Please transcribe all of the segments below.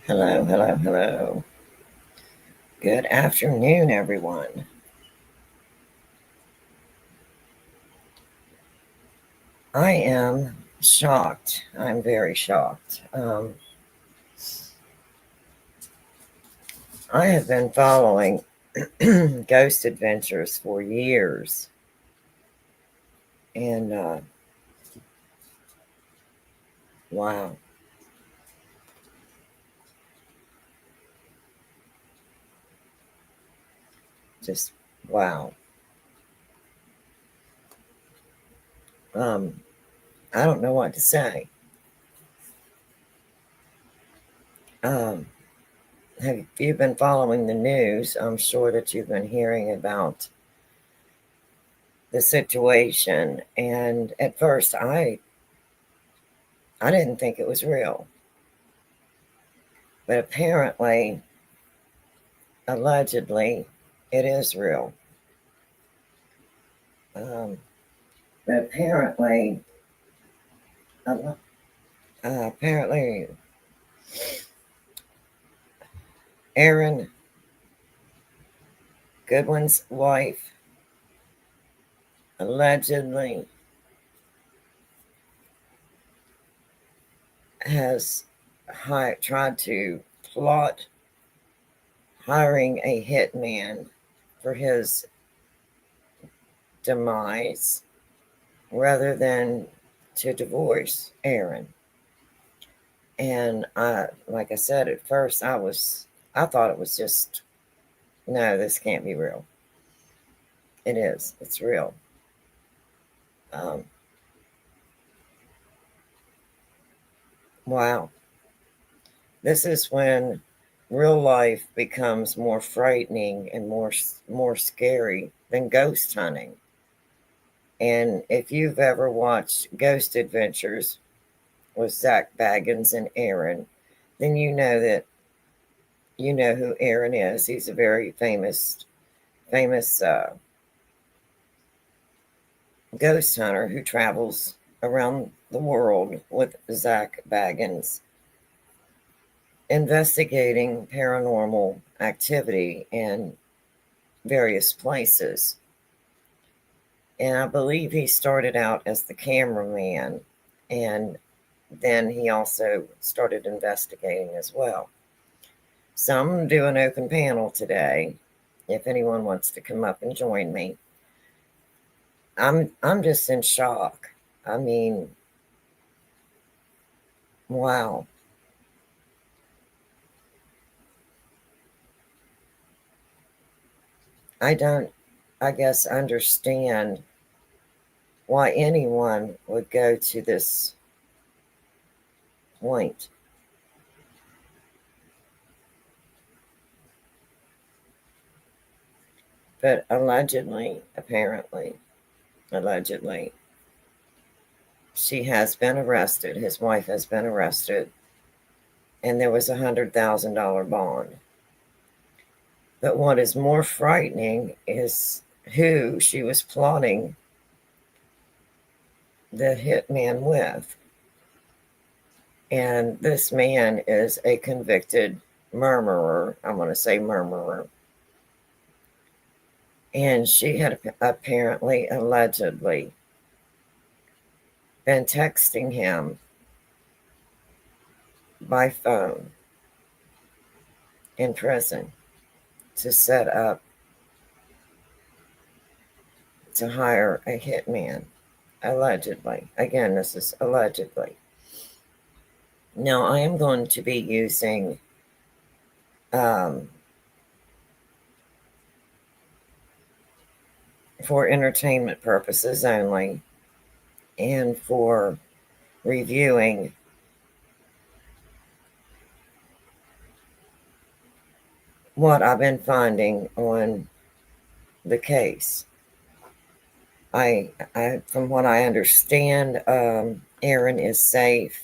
Hello, hello, hello. Good afternoon, everyone. I am shocked. I'm very shocked. I have been following Ghost Adventures for years, and wow, just wow. Um, I don't know what to say. Um, have you been following the news? I'm sure that you've been hearing about the situation, and at first, I didn't think it was real, but apparently allegedly, it is real. Um, but uh, apparently, Aaron Goodwin's wife allegedly has tried to plot hiring a hitman for his demise rather than to divorce Aaron. And like I said, at first I thought it was just, no, this can't be real. It is. It's real. Um, wow. This is when real life becomes more frightening and more scary than ghost hunting. And if you've ever watched Ghost Adventures with Zach Baggins and Aaron, then you know who Aaron is. He's a very famous ghost hunter who travels around the world with Zach Baggins, investigating paranormal activity in various places. And I believe he started out as the cameraman, and then he also started investigating as well. So I'm going to do an open panel today. If anyone wants to come up and join me, I'm just in shock. I mean, wow. I don't, I guess, understand why anyone would go to this point. But allegedly, apparently, allegedly, she has been arrested. His wife has been arrested, and there was $100,000 bond. But what is more frightening is who she was plotting the hitman with. And this man is a convicted murderer. I want to say murderer. And she had apparently, allegedly, been texting him by phone in prison to set up to hire a hitman. Allegedly. Again, this is allegedly. Now, I am going to be using um, for entertainment purposes only and for reviewing what I've been finding on the case. From what I understand, Aaron is safe,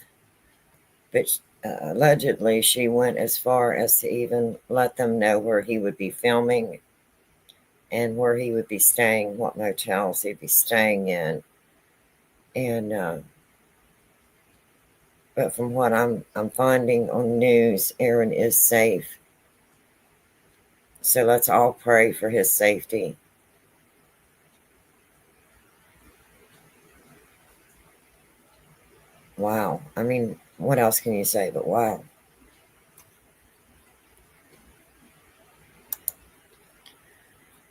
but allegedly she went as far as to even let them know where he would be filming and where he would be staying, what motels he'd be staying in. And But from what I'm finding on news, Aaron is safe. So let's all pray for his safety. Wow. I mean, what else can you say but wow?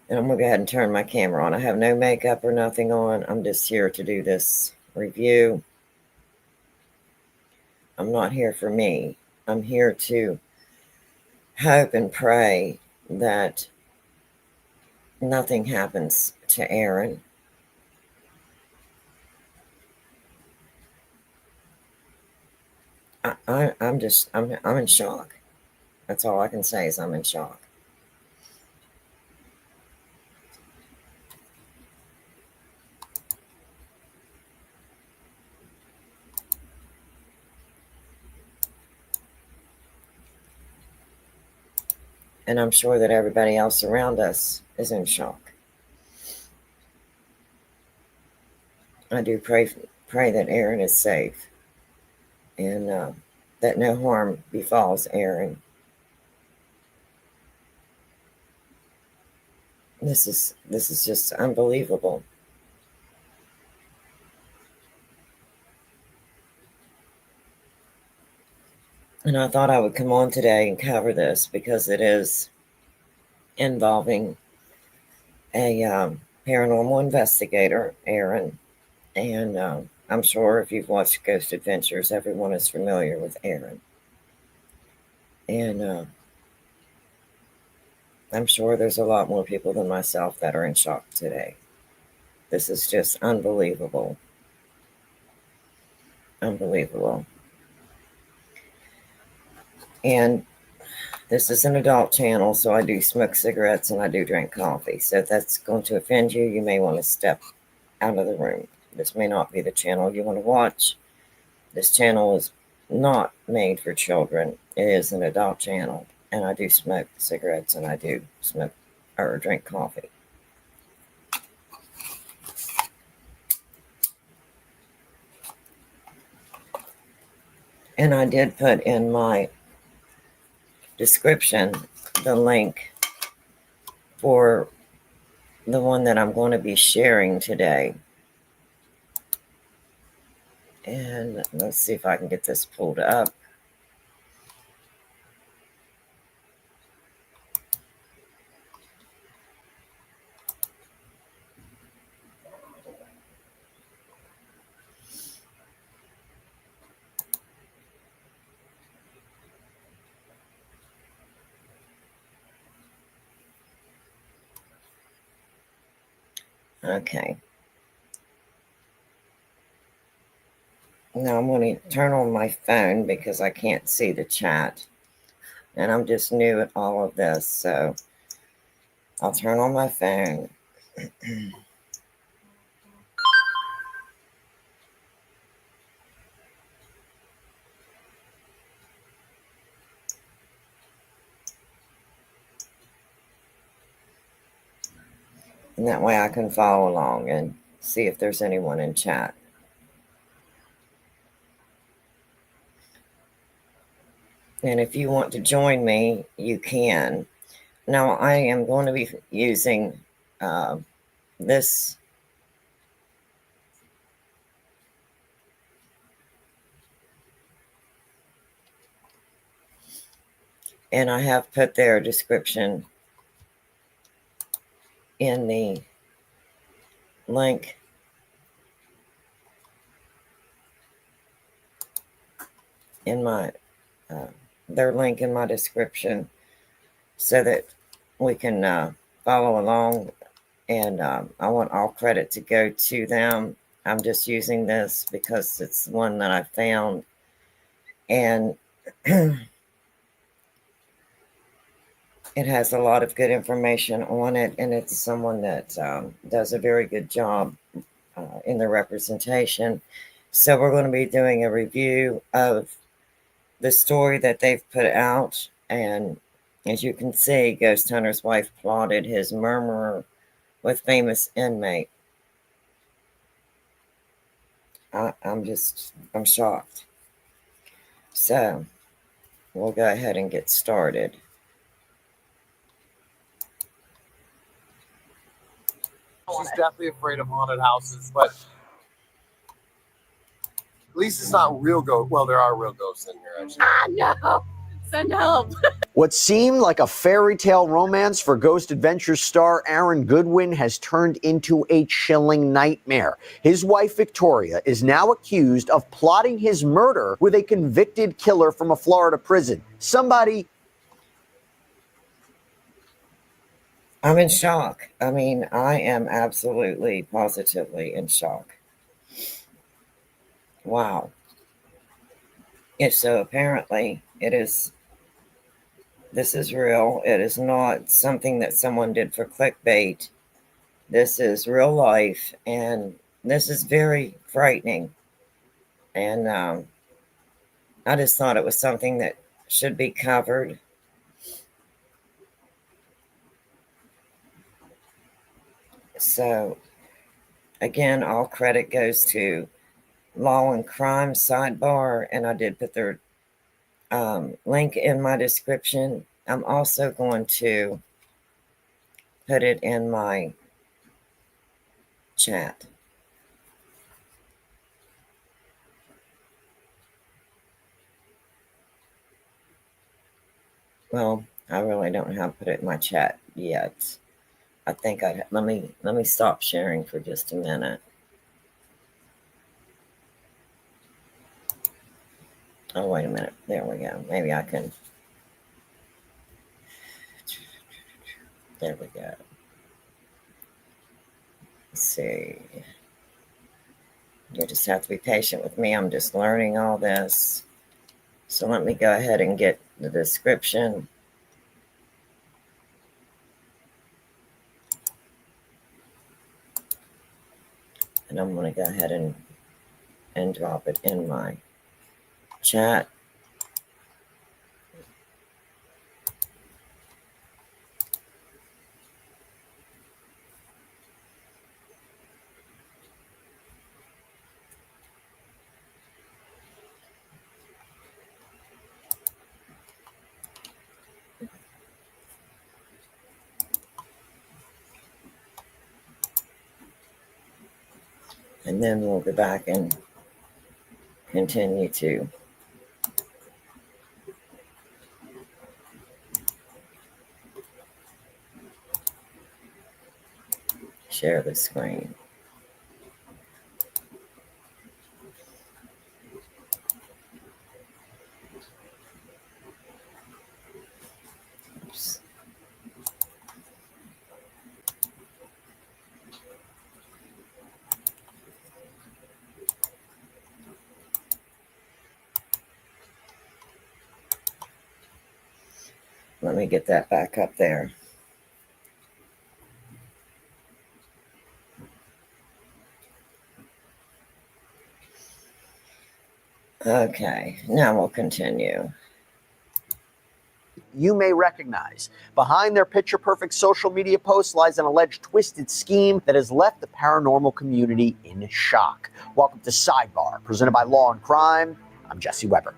And I'm going to go ahead and turn my camera on. I have no makeup or nothing on. I'm just here to do this review. I'm not here for me. I'm here to hope and pray that nothing happens to Aaron. I'm in shock. That's all I can say is I'm in shock. And I'm sure that everybody else around us is in shock. I do pray that Aaron is safe and that no harm befalls Aaron. This is just unbelievable. And I thought I would come on today and cover this because it is involving a paranormal investigator, Aaron. And I'm sure if you've watched Ghost Adventures, everyone is familiar with Aaron. And I'm sure there's a lot more people than myself that are in shock today. This is just unbelievable. Unbelievable. And this is an adult channel, so I do smoke cigarettes and I do drink coffee. So if that's going to offend you, you may want to step out of the room. This may not be the channel you want to watch. This channel is not made for children. It is an adult channel. And I do smoke cigarettes and I do smoke or drink coffee. And I did put in my description the link for the one that I'm going to be sharing today. And let's see if I can get this pulled up. Okay. Now I'm going to turn on my phone because I can't see the chat. And I'm just new at all of this. So I'll turn on my phone. And that way I can follow along and see if there's anyone in chat. And if you want to join me, you can. Now I am going to be using this and I have put their description in the link in my their link in my description so that we can follow along. And I want all credit to go to them. I'm just using this because it's one that I found, and it has a lot of good information on it, and it's someone that does a very good job in the representation. So we're going to be doing a review of the story that they've put out. And as you can see, Ghost Hunter's wife plotted his murderer with famous inmate. I'm shocked. So we'll go ahead and get started. She's definitely afraid of haunted houses, but at least it's not real ghosts. Well, there are real ghosts in here, actually. No! Send help! What seemed like a fairy tale romance for Ghost Adventures star Aaron Goodwin has turned into a chilling nightmare. His wife, Victoria, is now accused of plotting his murder with a convicted killer from a Florida prison. I'm in shock. I mean, I am absolutely, positively in shock. Wow. And so apparently this is real. It is not something that someone did for clickbait. This is real life, and this is very frightening. And I just thought it was something that should be covered. So, again, all credit goes to Law and Crime Sidebar, and I did put their link in my description. I'm also going to put it in my chat. Well, I really don't have put it in my chat yet. I think let me stop sharing for just a minute. Oh, wait a minute. There we go. Maybe I can. There we go. Let's see. You just have to be patient with me. I'm just learning all this. So let me go ahead and get the description. And I'm going to go ahead and drop it in my chat. And then we'll go back and continue to share the screen. Oops. Let me get that back up there. Okay, now we'll continue. You may recognize. Behind their picture-perfect social media posts lies an alleged twisted scheme that has left the paranormal community in shock. Welcome to Sidebar, presented by Law and Crime. I'm Jesse Weber.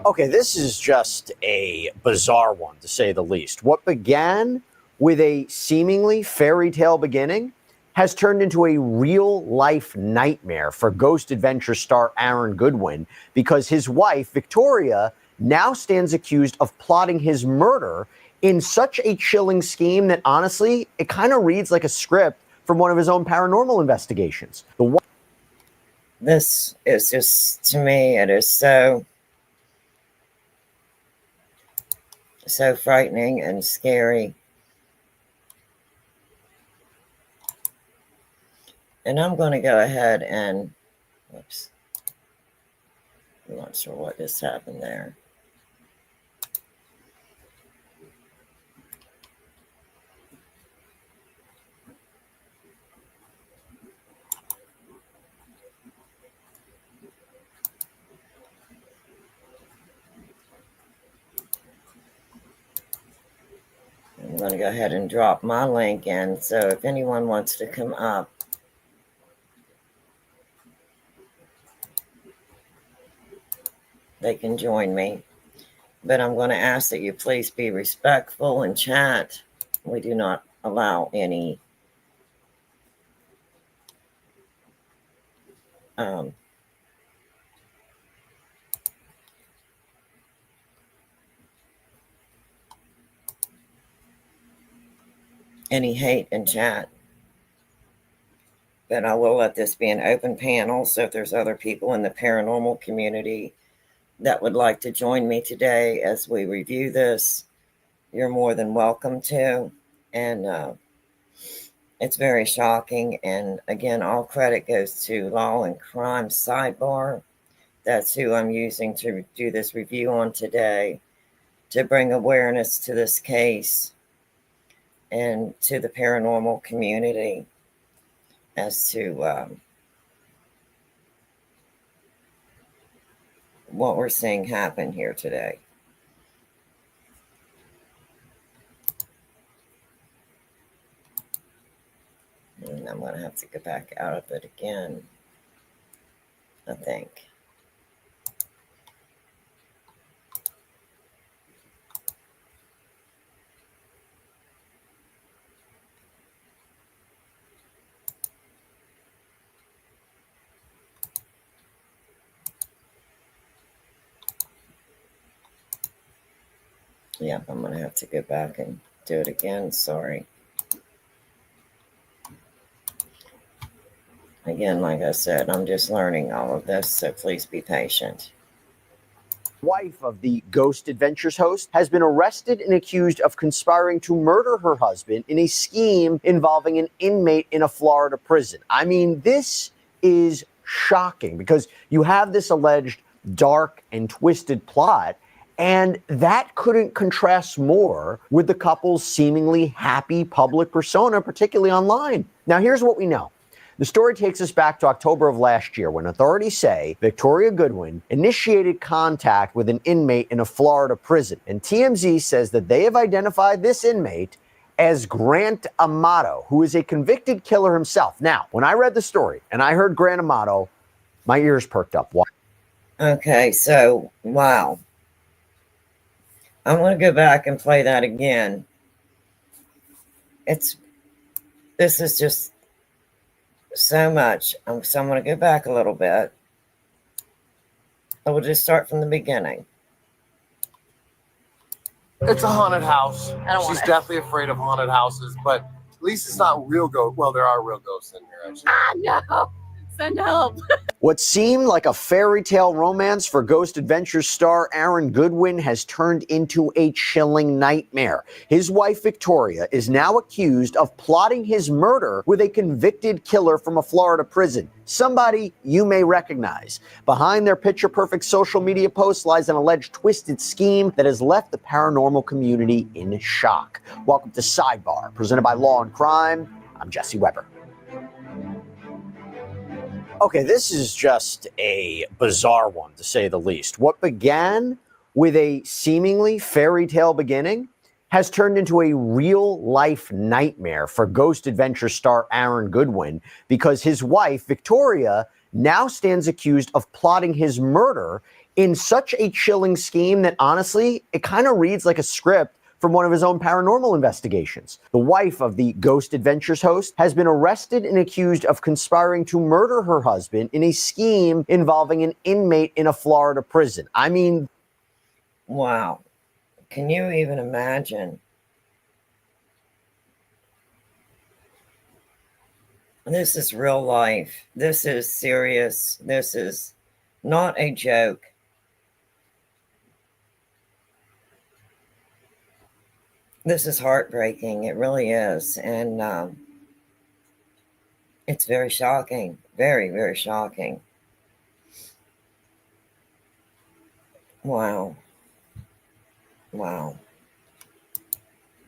Okay, this is just a bizarre one, to say the least. What began with a seemingly fairy tale beginning has turned into a real-life nightmare for Ghost Adventure star Aaron Goodwin, because his wife, Victoria, now stands accused of plotting his murder in such a chilling scheme that, honestly, it kind of reads like a script from one of his own paranormal investigations. This is just, to me, it is so frightening and scary. And I'm going to go ahead and, whoops, I'm not sure what just happened there. I'm going to go ahead and drop my link in, so if anyone wants to come up they can join me. But I'm going to ask that you please be respectful in chat. We do not allow any hate in chat. But I will let this be an open panel, so if there's other people in the paranormal community that would like to join me today as we review this, you're more than welcome to. And it's very shocking. And again, all credit goes to Law and Crime Sidebar. That's who I'm using to do this review on today, to bring awareness to this case and to the paranormal community as to what we're seeing happen here today. And I'm going to have to go back out of it again, I think. Yep, I'm going to have to go back and do it again. Sorry. Again, like I said, I'm just learning all of this, so please be patient. Wife of the Ghost Adventures host has been arrested and accused of conspiring to murder her husband in a scheme involving an inmate in a Florida prison. I mean, this is shocking because you have this alleged dark and twisted plot, and that couldn't contrast more with the couple's seemingly happy public persona, particularly online. Now, here's what we know. The story takes us back to October of last year when authorities say Victoria Goodwin initiated contact with an inmate in a Florida prison. And TMZ says that they have identified this inmate as Grant Amato, who is a convicted killer himself. Now, when I read the story and I heard Grant Amato, my ears perked up. Why? Okay, so, wow. I'm going to go back and play that again. This is just so much. So I'm going to go back a little bit. I will just start from the beginning. It's a haunted house. I don't want She's it. definitely afraid of haunted houses, but at least it's not real ghosts. Well, there are real ghosts in here, actually. No. Send help. What seemed like a fairy tale romance for Ghost Adventures star Aaron Goodwin has turned into a chilling nightmare. His wife, Victoria, is now accused of plotting his murder with a convicted killer from a Florida prison, somebody you may recognize. Behind their picture-perfect social media posts lies an alleged twisted scheme that has left the paranormal community in shock. Welcome to Sidebar, presented by Law and Crime. I'm Jesse Weber. Okay, this is just a bizarre one, to say the least. What began with a seemingly fairy tale beginning has turned into a real-life nightmare for Ghost Adventure star Aaron Goodwin because his wife, Victoria, now stands accused of plotting his murder in such a chilling scheme that, honestly, it kind of reads like a script from one of his own paranormal investigations. The wife of the Ghost Adventures host has been arrested and accused of conspiring to murder her husband in a scheme involving an inmate in a Florida prison. I mean, Wow. Can you even imagine? This is real life. This is serious. This is not a joke. This is heartbreaking. It really is. And it's very shocking. Very, very shocking. Wow. Wow.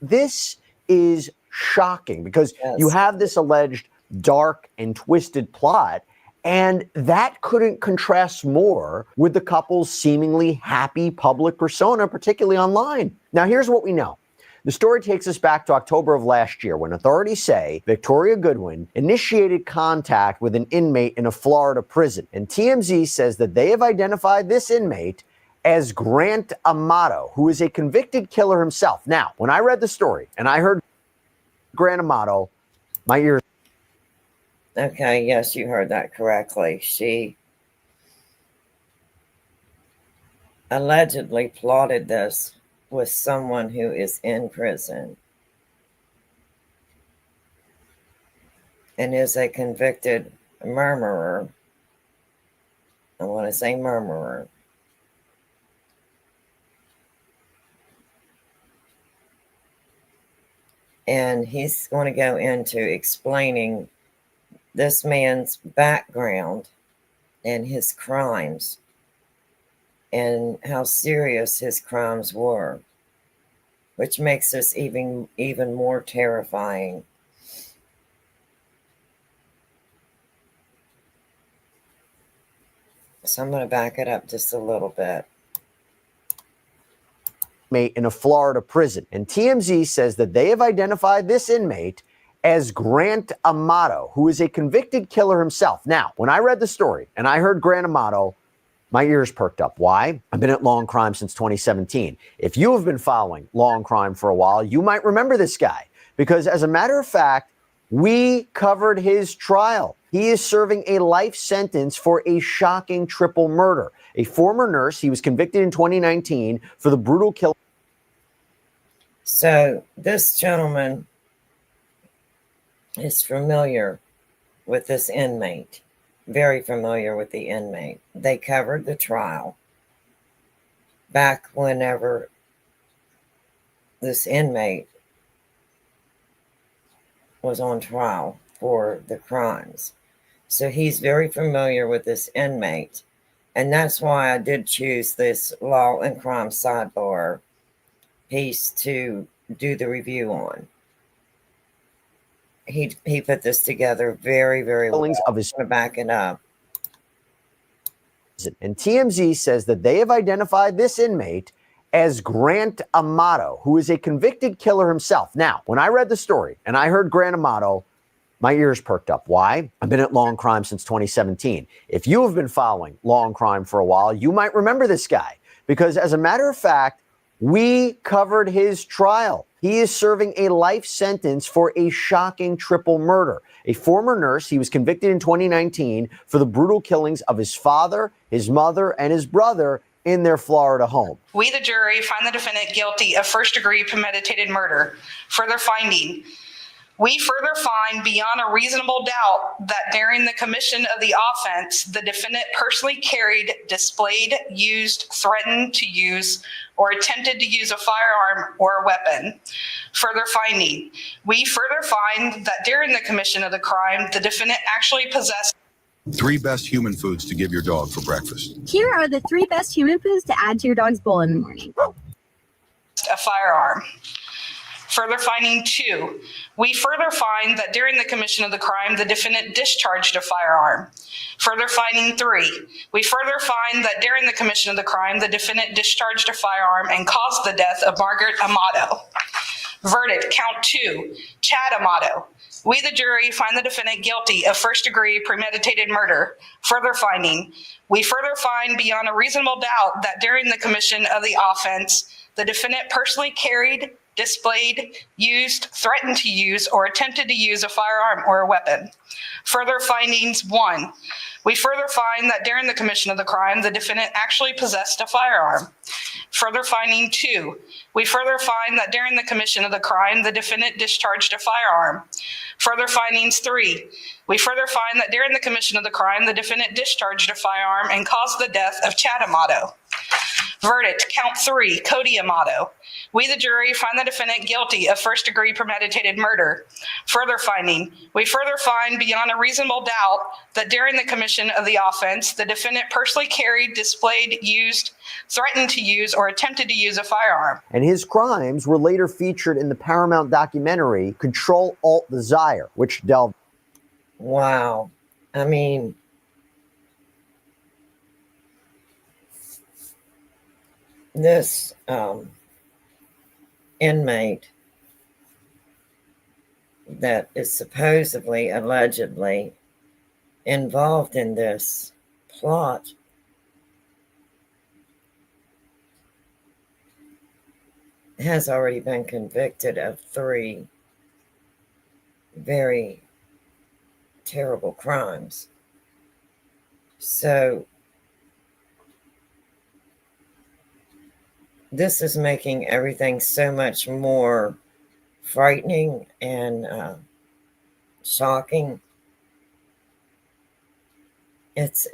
this is shocking because you have this alleged dark and twisted plot, and that couldn't contrast more with the couple's seemingly happy public persona, particularly online. Now, here's what we know. The story takes us back to October of last year when authorities say Victoria Goodwin initiated contact with an inmate in a Florida prison. And TMZ says that they have identified this inmate as Grant Amato, who is a convicted killer himself. Now, when I read the story and I heard Grant Amato, my ears. Okay, yes, you heard that correctly. She allegedly plotted this with someone who is in prison and is a convicted murderer. I want to say murderer. And he's going to go into explaining this man's background and his crimes and how serious his crimes were, which makes this even more terrifying. So I'm going to back it up just a little bit. In a Florida prison. And TMZ says that they have identified this inmate as Grant Amato, who is a convicted killer himself. Now, when I read the story and I heard Grant Amato, my ears perked up. Why? I've been at Law and Crime since 2017. If you have been following Law and Crime for a while, you might remember this guy because, as a matter of fact, we covered his trial. He is serving a life sentence for a shocking triple murder. A former nurse, he was convicted in 2019 for the brutal killing. So this gentleman is familiar with this inmate, very familiar with the inmate. They covered the trial back whenever this inmate was on trial for the crimes. So he's very familiar with this inmate. And that's why I did choose this Law and Crime sidebar piece to do the review on. He put this together very, very well. Of his I'm going to back it up. And TMZ says that they have identified this inmate as Grant Amato, who is a convicted killer himself. Now, when I read the story and I heard Grant Amato, my ears perked up. Why? I've been at Law and Crime since 2017. If you have been following Law and Crime for a while, you might remember this guy because, as a matter of fact, we covered his trial. He is serving a life sentence for a shocking triple murder. A former nurse, he was convicted in 2019 for the brutal killings of his father, his mother, and his brother in their Florida home. We, the jury, find the defendant guilty of first-degree premeditated murder. Further finding, we further find beyond a reasonable doubt that during the commission of the offense, the defendant personally carried, displayed, used, threatened to use, or attempted to use a firearm or a weapon. Further finding, we further find that during the commission of the crime, the defendant actually possessed 3 best human foods to give your dog for breakfast. Here are the 3 best human foods to add to your dog's bowl in the morning. a firearm. Further finding 2, we further find that during the commission of the crime, the defendant discharged a firearm. Further finding 3, we further find that during the commission of the crime, the defendant discharged a firearm and caused the death of Margaret Amato. Verdict, count 2, Chad Amato. We, the jury, find the defendant guilty of first-degree premeditated murder. Further finding, we further find beyond a reasonable doubt that during the commission of the offense, the defendant personally carried, displayed, used, threatened to use, or attempted to use a firearm or a weapon. Further findings 1, we further find that during the commission of the crime, the defendant actually possessed a firearm. Further finding 2, we further find that during the commission of the crime, the defendant discharged a firearm. Further findings 3, we further find that during the commission of the crime, the defendant discharged a firearm and caused the death of Chad Amato. Verdict, count 3, Cody Amato. We, the jury, find the defendant guilty of first-degree premeditated murder. Further finding, we further find beyond a reasonable doubt that during the commission of the offense, the defendant personally carried, displayed, used, threatened to use, or attempted to use a firearm. And his crimes were later featured in the Paramount documentary Control Alt Desire, which delved. Wow. I mean, this inmate that is supposedly, allegedly involved in this plot has already been convicted of 3 very terrible crimes. So this is making everything so much more frightening and shocking. It's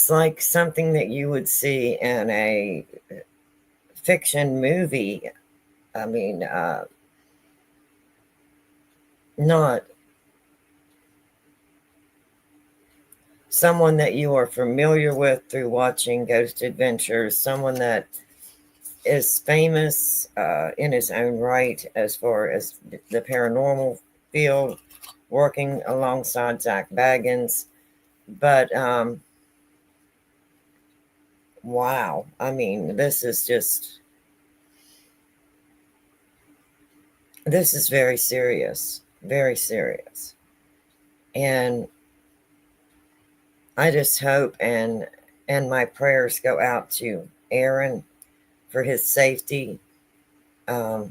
like something that you would see in a fiction movie. I mean, not someone that you are familiar with through watching Ghost Adventures, someone that is famous in his own right as far as the paranormal field, working alongside Zach Baggins. But wow, I mean, this is very serious, very serious. And I just hope and my prayers go out to Aaron for his safety. I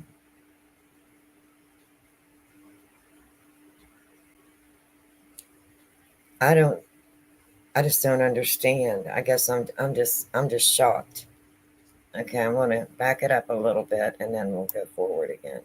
just don't understand. I guess I'm just shocked. Okay, I'm going to back it up a little bit and then we'll go forward again.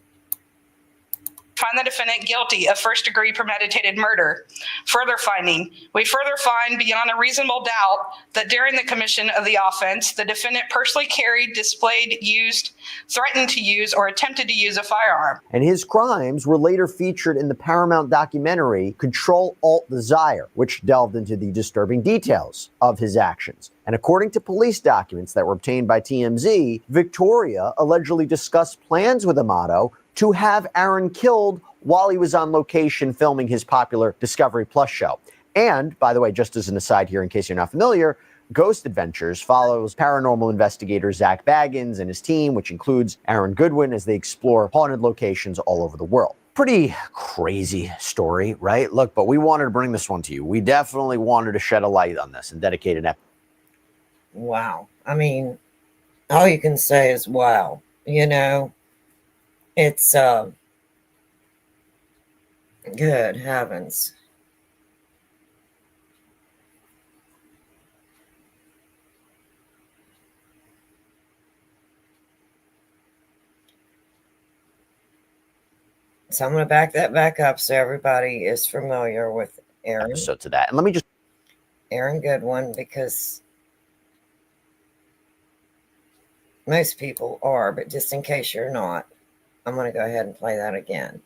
Find the defendant guilty of first-degree premeditated murder. Further finding, we further find beyond a reasonable doubt that during the commission of the offense, the defendant personally carried, displayed, used, threatened to use, or attempted to use a firearm. And his crimes were later featured in the Paramount documentary Control Alt Desire, which delved into the disturbing details of his actions. And according to police documents that were obtained by TMZ, Victoria allegedly discussed plans with Amato to have Aaron killed while he was on location filming his popular Discovery Plus show. And, by the way, just as an aside here, in case you're not familiar, Ghost Adventures follows paranormal investigator Zach Baggins and his team, which includes Aaron Goodwin, as they explore haunted locations all over the world. Pretty crazy story, right? Look, but we wanted to bring this one to you. We definitely wanted to shed a light on this and dedicate an episode. Wow. I mean, all you can say is wow. You know, it's good heavens. So I'm going to back that back up so everybody is familiar with Aaron. So to that, and let me just Aaron Goodwin, because most people are, but just in case you're not, I'm going to go ahead and play that again.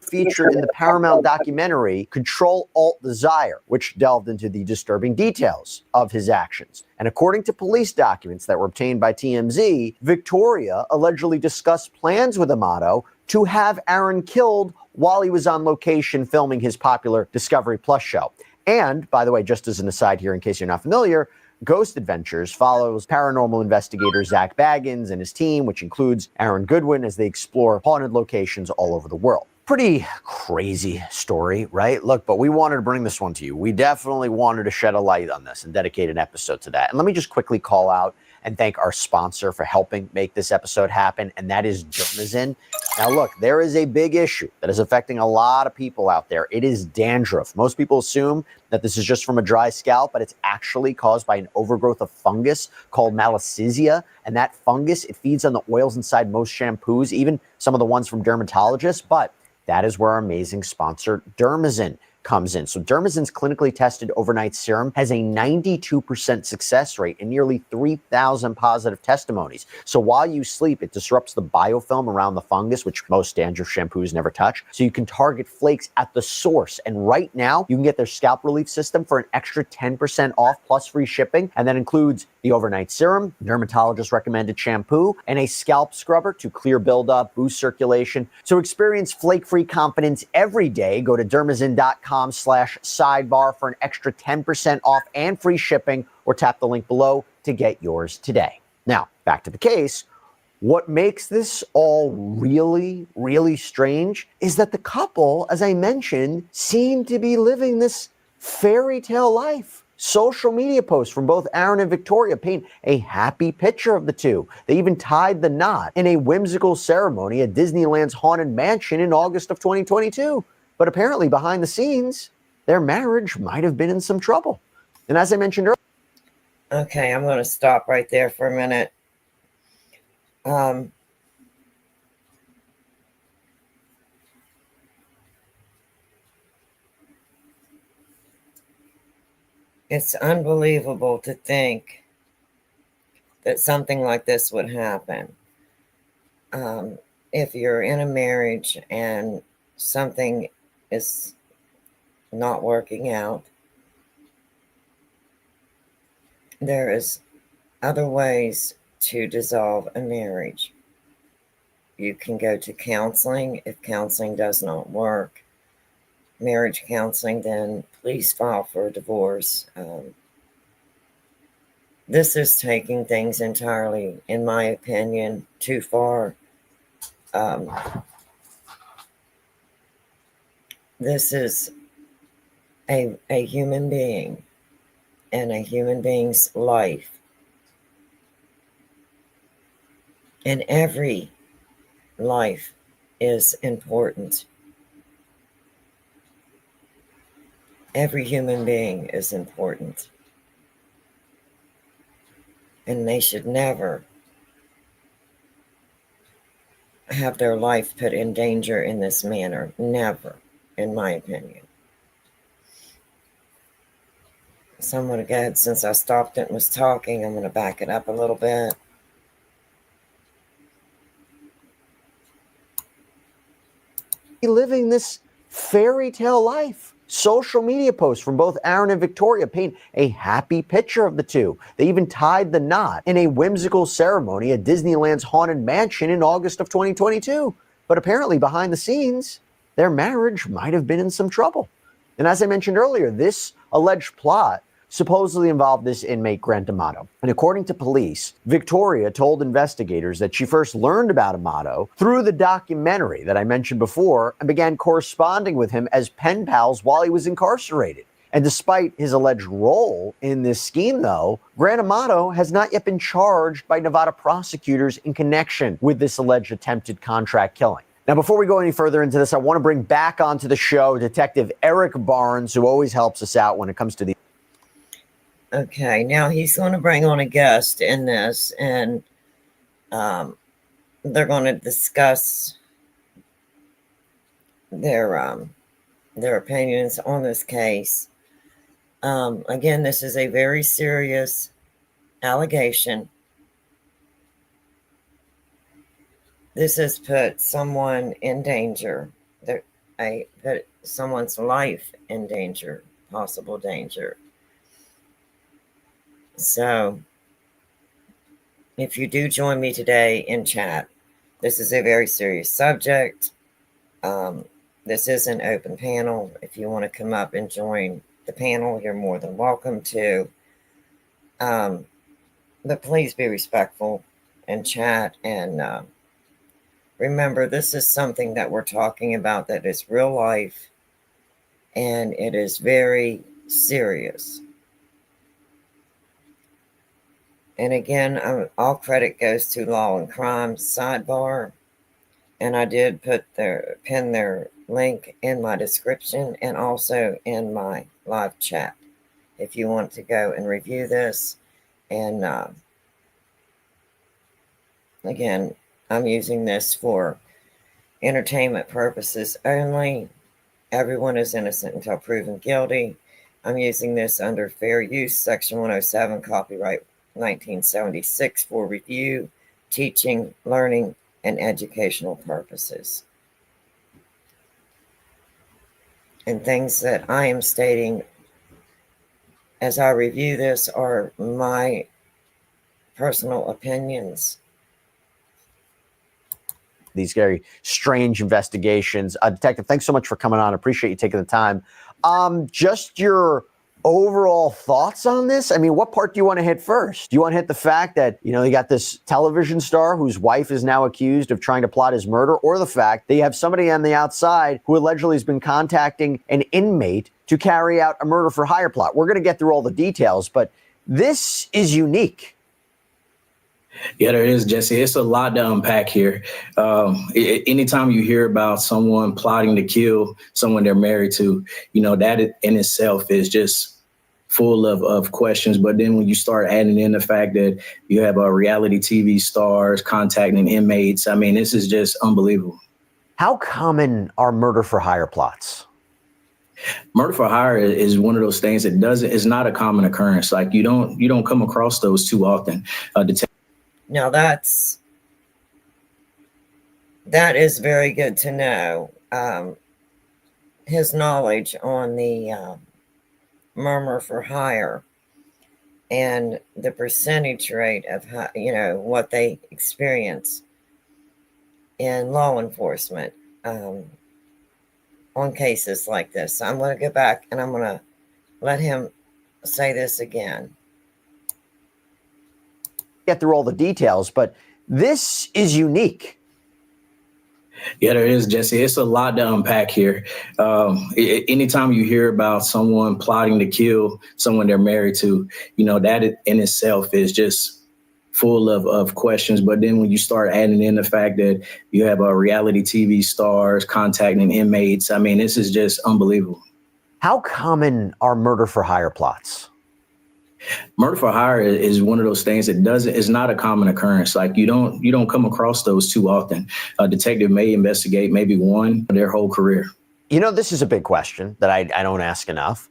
Featured in the Paramount documentary Control Alt Desire, which delved into the disturbing details of his actions. And according to police documents that were obtained by TMZ, Victoria allegedly discussed plans with Amato to have Aaron killed while he was on location filming his popular Discovery Plus show. And, by the way, just as an aside here, in case you're not familiar, Ghost Adventures follows paranormal investigator Zach Baggins and his team, which includes Aaron Goodwin, as they explore haunted locations all over the world. Pretty crazy story, right? Look, but we wanted to bring this one to you. We definitely wanted to shed a light on this and dedicate an episode to that. And let me just quickly call out and thank our sponsor for helping make this episode happen, and that is Dermazine. Now, look, there is a big issue that is affecting a lot of people out there. It is dandruff. Most people assume that this is just from a dry scalp, but it's actually caused by an overgrowth of fungus called malassezia. And that fungus, it feeds on the oils inside most shampoos, even some of the ones from dermatologists. But that is where our amazing sponsor, Dermazine, comes in. So Dermazine's clinically tested overnight serum has a 92% success rate and nearly 3,000 positive testimonies. So while you sleep, it disrupts the biofilm around the fungus, which most dandruff shampoos never touch. So you can target flakes at the source. And right now, you can get their scalp relief system for an extra 10% off plus free shipping. And that includes the overnight serum, dermatologist recommended shampoo, and a scalp scrubber to clear buildup, boost circulation. So experience flake-free confidence every day. Go to dermazine.com/sidebar for an extra 10% off and free shipping, or tap the link below to get yours today. Now, back to the case. What makes this all really, really strange is that the couple, as I mentioned, seem to be living this fairy tale life. Social media posts from both Aaron and Victoria paint a happy picture of the two. They even tied the knot in a whimsical ceremony at Disneyland's Haunted Mansion in August of 2022. But apparently behind the scenes, their marriage might have been in some trouble. And as I mentioned earlier, Okay, I'm going to stop right there for a minute. It's unbelievable to think that something like this would happen. If you're in a marriage and something is not working out, there is other ways to dissolve a marriage. You can go to counseling. If counseling does not work, marriage counseling, then please file for a divorce. This is taking things entirely, in my opinion, too far. This is a human being and a human being's life. And every life is important. Every human being is important. And they should never have their life put in danger in this manner. Never, in my opinion. So I'm going to go ahead, since I stopped it and was talking, I'm going to back it up a little bit. living this fairy tale life. Social media posts from both Aaron and Victoria paint a happy picture of the two. They even tied the knot in a whimsical ceremony at Disneyland's Haunted Mansion in August of 2022. But apparently behind the scenes, their marriage might have been in some trouble. And as I mentioned earlier, this alleged plot supposedly involved this inmate, Grant Amato. And according to police, Victoria told investigators that she first learned about Amato through the documentary that I mentioned before and began corresponding with him as pen pals while he was incarcerated. And despite his alleged role in this scheme, though, Grant Amato has not yet been charged by Nevada prosecutors in connection with this alleged attempted contract killing. Now, before we go any further into this, I want to bring back onto the show Detective Eric Barnes, who always helps us out when it comes to the... Okay, now he's going to bring on a guest in this, and they're going to discuss their opinions on this case. Again, this is a very serious allegation. This has put someone in danger. I put someone's life in danger, possible danger. So, if you do join me today in chat, this is a very serious subject. This is an open panel. If you want to come up and join the panel, you're more than welcome to. But please be respectful in chat. And remember, this is something that we're talking about that is real life. And it is very serious. And again, all credit goes to Law and Crime Sidebar. And I did pin their link in my description and also in my live chat if you want to go and review this. And again, I'm using this for entertainment purposes only. Everyone is innocent until proven guilty. I'm using this under fair use, Section 107, copyright 1976, for review, teaching, learning, and educational purposes. And things that I am stating as I review this are my personal opinions. These very strange investigations. Detective, thanks so much for coming on. I appreciate you taking the time. Just your overall thoughts on this? I mean, what part do you want to hit first? Do you want to hit the fact that, you got this television star whose wife is now accused of trying to plot his murder, or the fact that you have somebody on the outside who allegedly has been contacting an inmate to carry out a murder for hire plot? We're going to get through all the details, but this is unique. Yeah, there is, Jesse. It's a lot to unpack here. Anytime you hear about someone plotting to kill someone they're married to, that in itself is just full of questions. But then when you start adding in the fact that you have reality TV stars contacting inmates, I mean, this is just unbelievable. How common are murder for hire plots? Murder for hire is one of those things that is not a common occurrence. Like you don't come across those too often. Now that is very good to know. His knowledge on the murder for hire and the percentage rate of how, what they experience in law enforcement on cases like this. So I'm going to go back and I'm going to let him say this again. Get through all the details, but this is unique. Yeah, there is, Jesse. It's a lot to unpack here. Anytime you hear about someone plotting to kill someone they're married to, that in itself is just full of questions. But then when you start adding in the fact that you have reality TV stars contacting inmates, I mean, this is just unbelievable. How common are murder for hire plots? Murder for hire is one of those things that is not a common occurrence. Like you don't come across those too often. A detective may investigate maybe one their whole career. This is a big question that I don't ask enough.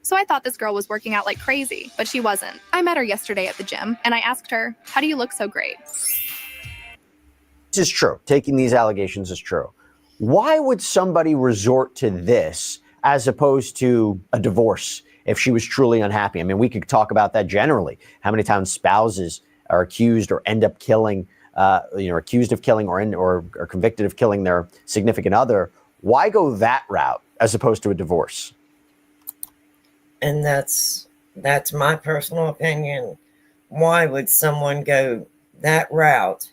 So I thought this girl was working out like crazy, but she wasn't. I met her yesterday at the gym, and I asked her, "How do you look so great?" This is true. Taking these allegations is true. Why would somebody resort to this as opposed to a divorce if she was truly unhappy? I mean, we could talk about that generally. How many times spouses are accused or end up killing, accused of killing or convicted of killing their significant other. Why go that route as opposed to a divorce? And that's my personal opinion. Why would someone go that route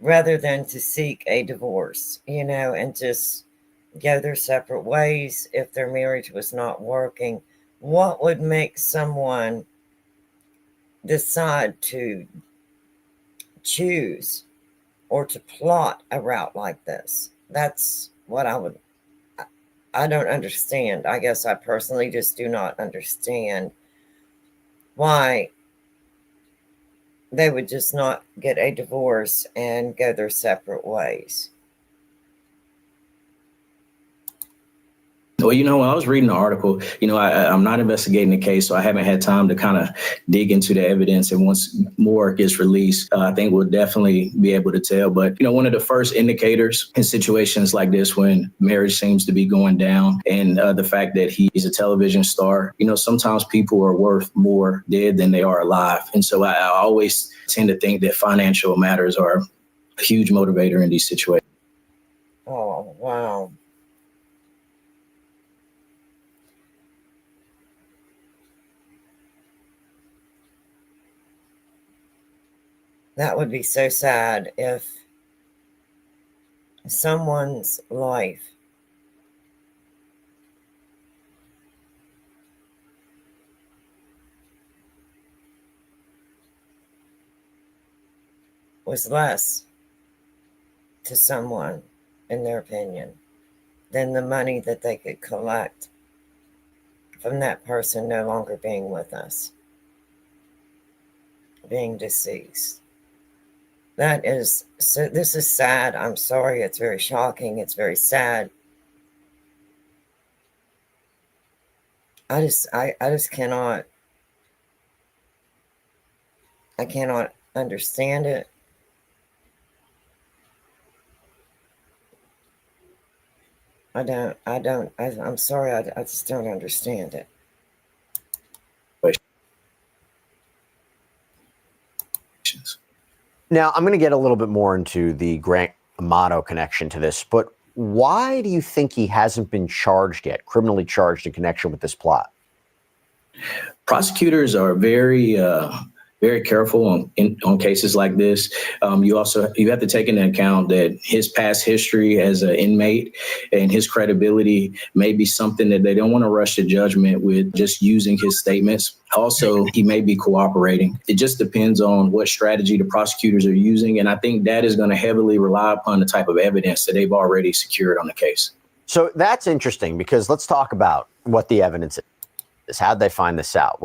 rather than to seek a divorce, and just go their separate ways if their marriage was not working? What would make someone decide to choose or to plot a route like this? That's what I don't understand. I guess I personally just do not understand why they would just not get a divorce and go their separate ways. Well, when I was reading the article, I'm not investigating the case, so I haven't had time to kind of dig into the evidence. And once more gets released, I think we'll definitely be able to tell. But, one of the first indicators in situations like this, when marriage seems to be going down and the fact that he's a television star, sometimes people are worth more dead than they are alive. And so I always tend to think that financial matters are a huge motivator in these situations. Oh, wow. That would be so sad if someone's life was less to someone, in their opinion, than the money that they could collect from that person no longer being with us, being deceased. That is so. This is sad. I'm sorry. It's very shocking. It's very sad. I just cannot. I cannot understand it. I'm sorry. I just don't understand it. Now, I'm going to get a little bit more into the Grant Amato connection to this, but Why do you think he hasn't been charged yet, criminally charged in connection with this plot? Prosecutors are very careful on cases like this. You have to take into account that his past history as an inmate and his credibility may be something that they don't want to rush to judgment with just using his statements. Also, he may be cooperating. It just depends on what strategy the prosecutors are using. And I think that is going to heavily rely upon the type of evidence that they've already secured on the case. So that's interesting, because let's talk about what the evidence is. How'd they find this out?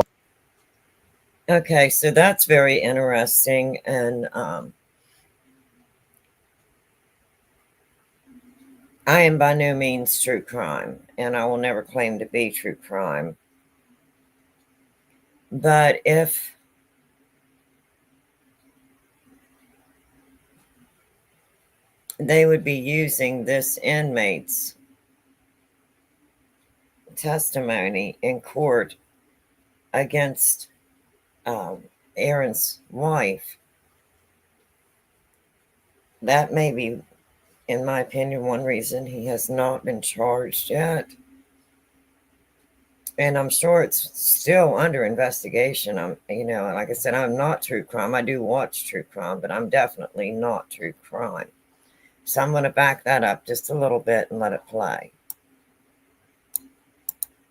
Okay, so that's very interesting. And I am by no means true crime, and I will never claim to be true crime. But if they would be using this inmate's testimony in court against Aaron's wife, that may be, in my opinion, one reason he has not been charged yet. And I'm sure it's still under investigation. Like I said, I'm not true crime. I do watch true crime, but I'm definitely not true crime. So I'm going to back that up just a little bit and let it play.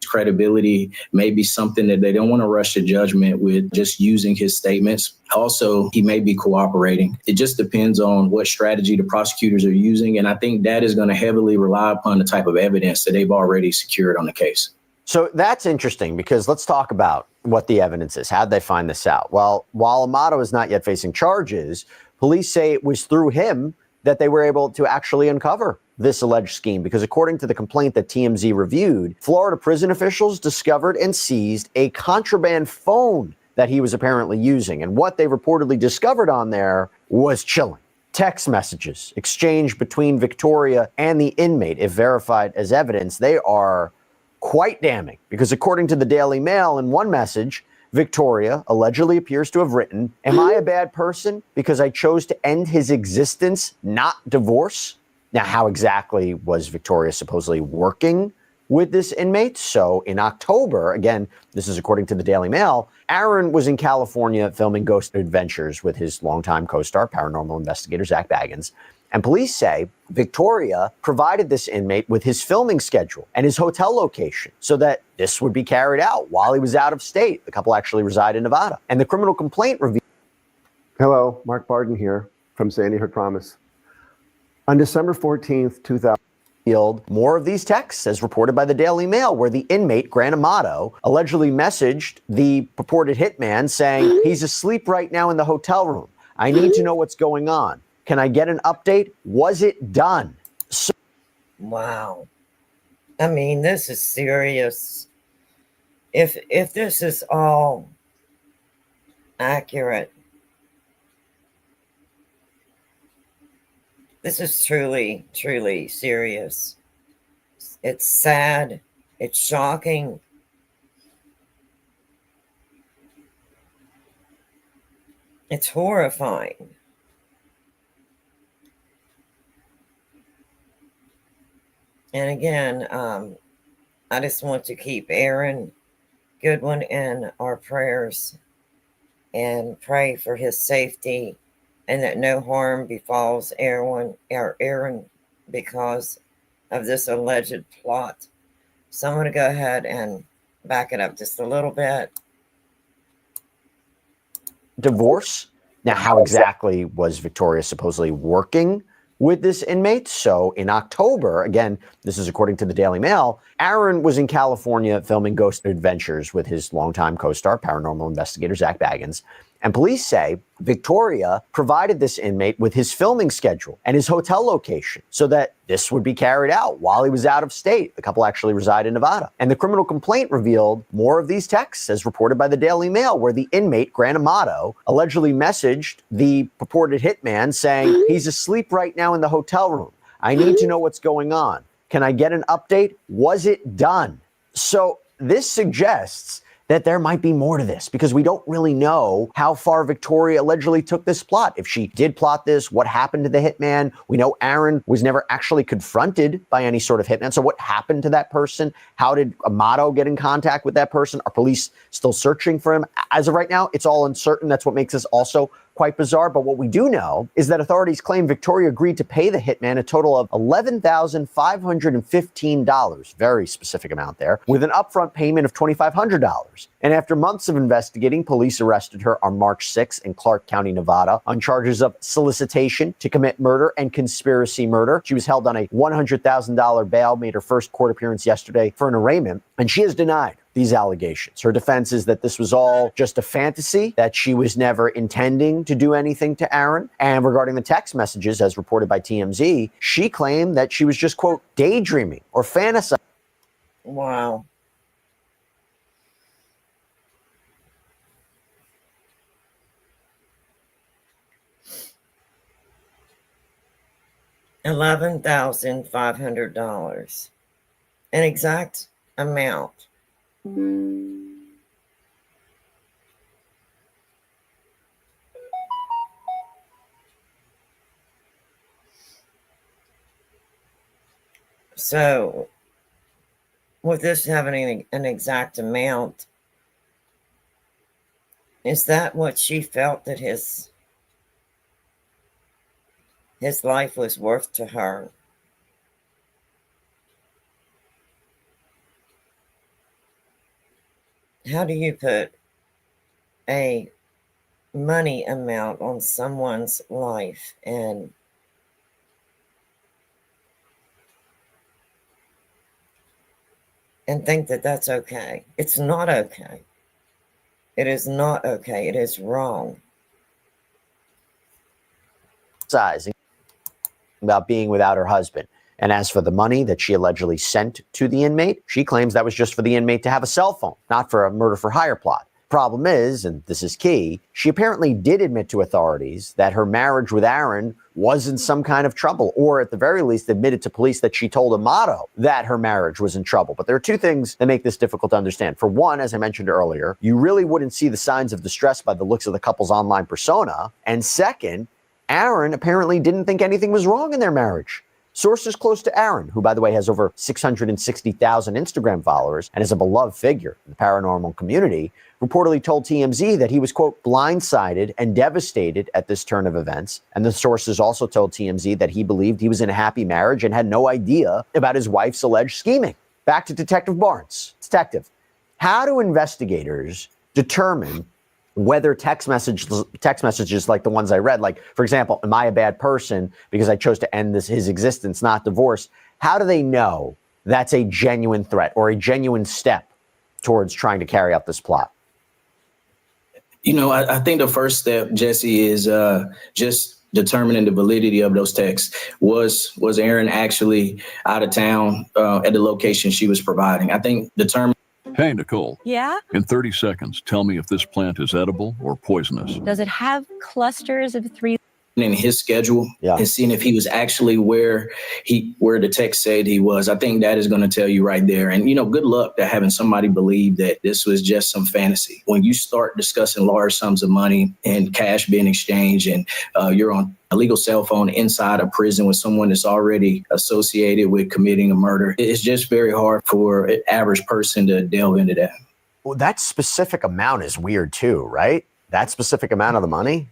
Credibility may be something that they don't want to rush to judgment with just using his statements. Also, he may be cooperating. It just depends on what strategy the prosecutors are using. And I think that is going to heavily rely upon the type of evidence that they've already secured on the case. So that's interesting, because let's talk about what the evidence is. How'd they find this out? Well, while Amato is not yet facing charges, police say it was through him that they were able to actually uncover this alleged scheme, because according to the complaint that TMZ reviewed, Florida prison officials discovered and seized a contraband phone that he was apparently using. And what they reportedly discovered on there was chilling. Text messages exchanged between Victoria and the inmate, if verified as evidence, they are quite damning, because according to the Daily Mail, in one message, Victoria allegedly appears to have written, "Am I a bad person because I chose to end his existence, not divorce?" Now, how exactly was Victoria supposedly working with this inmate? So in October, again, this is according to the Daily Mail, Aaron was in California filming Ghost Adventures with his longtime co-star, paranormal investigator Zach Baggins. And police say Victoria provided this inmate with his filming schedule and his hotel location so that this would be carried out while he was out of state. The couple actually reside in Nevada. And the criminal complaint revealed. Hello, Mark Barden here from Sandy Hook Promise. On December 14th, 2000. More of these texts, as reported by the Daily Mail, where the inmate, Grant Amato, allegedly messaged the purported hitman saying, "He's asleep right now in the hotel room. I need to know what's going on. Can I get an update? Was it done?" Wow. I mean, this is serious. If this is all accurate, this is truly, truly serious. It's sad. It's shocking. It's horrifying. And again, I just want to keep Aaron Goodwin in our prayers and pray for his safety and that no harm befalls Aaron because of this alleged plot. So I'm going to go ahead and back it up just a little bit. Divorce? Now, how exactly was Victoria supposedly working with this inmate? So in October, again, this is according to the Daily Mail, Aaron was in California filming Ghost Adventures with his longtime co-star, paranormal investigator Zach Baggins. And police say Victoria provided this inmate with his filming schedule and his hotel location so that this would be carried out while he was out of state. The couple actually reside in Nevada. And the criminal complaint revealed more of these texts, as reported by the Daily Mail, where the inmate, Grant Amato, allegedly messaged the purported hitman saying, "He's asleep right now in the hotel room. I need to know what's going on. Can I get an update? Was it done?" So this suggests that there might be more to this because we don't really know how far Victoria allegedly took this plot. If she did plot this, what happened to the hitman? We know Aaron was never actually confronted by any sort of hitman. So what happened to that person? How did Amato get in contact with that person? Are police still searching for him? As of right now, it's all uncertain. That's what makes this also quite bizarre. But what we do know is that authorities claim Victoria agreed to pay the hitman a total of $11,515, very specific amount there, with an upfront payment of $2,500. And after months of investigating, police arrested her on March 6 in Clark County, Nevada, on charges of solicitation to commit murder and conspiracy murder. She was held on a $100,000 bail, made her first court appearance yesterday for an arraignment, and she has denied these allegations. Her defense is that this was all just a fantasy, that she was never intending to do anything to Aaron. And regarding the text messages, as reported by TMZ, she claimed that she was just, quote, daydreaming or fantasizing. Wow. $11,500. An exact amount. So, with this having an exact amount, is that what she felt that his life was worth to her? How do you put a money amount on someone's life and think that that's okay? It's not okay. It is not okay. It is wrong. About being without her husband. And as for the money that she allegedly sent to the inmate, she claims that was just for the inmate to have a cell phone, not for a murder for hire plot. Problem is, and this is key, she apparently did admit to authorities that her marriage with Aaron was in some kind of trouble, or at the very least admitted to police that she told Amato that her marriage was in trouble. But there are two things that make this difficult to understand. For one, as I mentioned earlier, you really wouldn't see the signs of distress by the looks of the couple's online persona. And second, Aaron apparently didn't think anything was wrong in their marriage. Sources close to Aaron, who, by the way, has over 660,000 Instagram followers and is a beloved figure in the paranormal community, reportedly told TMZ that he was, quote, blindsided and devastated at this turn of events. And the sources also told TMZ that he believed he was in a happy marriage and had no idea about his wife's alleged scheming. Back to Detective Barnes. Detective, how do investigators determine whether text messages like the ones I read, like, for example, am I a bad person because I chose to end his existence, not divorce? How do they know that's a genuine threat or a genuine step towards trying to carry out this plot? You know, I think the first step, Jesse, is just determining the validity of those texts. Was Aaron actually out of town at the location she was providing? I think determining. Hey, Nicole. Yeah? In 30 seconds, tell me if this plant is edible or poisonous. Does it have clusters of 3? In his schedule and seeing if he was actually where the text said he was. I think that is going to tell you right there. And, you know, good luck to having somebody believe that this was just some fantasy. When you start discussing large sums of money and cash being exchanged and you're on a legal cell phone inside a prison with someone that's already associated with committing a murder, it's just very hard for an average person to delve into that. Well, that specific amount is weird too, right? That specific amount of the money?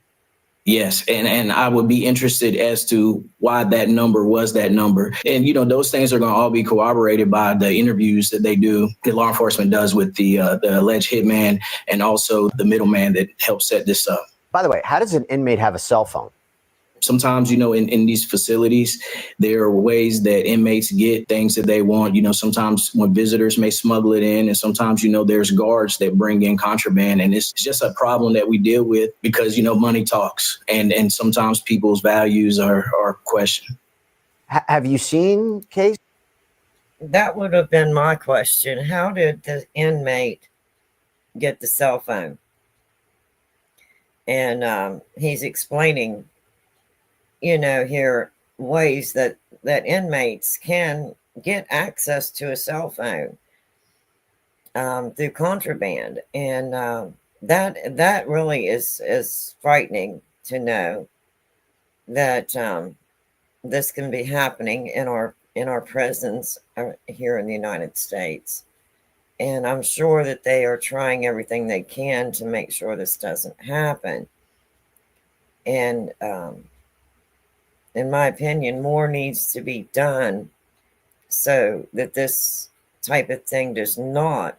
Yes. And I would be interested as to why that number was that number. And, you know, those things are going to all be corroborated by the interviews that they do, that law enforcement does with the alleged hitman and also the middleman that helped set this up. By the way, how does an inmate have a cell phone? Sometimes, you know, in these facilities, there are ways that inmates get things that they want. You know, sometimes when visitors may smuggle it in, and sometimes, you know, there's guards that bring in contraband. And it's just a problem that we deal with because, you know, money talks and sometimes people's values are questioned. Have you seen case? That would have been my question. How did the inmate get the cell phone? And he's explaining, you know, here ways that inmates can get access to a cell phone. through contraband, and that really is frightening to know that this can be happening in our prisons here in the United States. And I'm sure that they are trying everything they can to make sure this doesn't happen. And in my opinion, more needs to be done so that this type of thing does not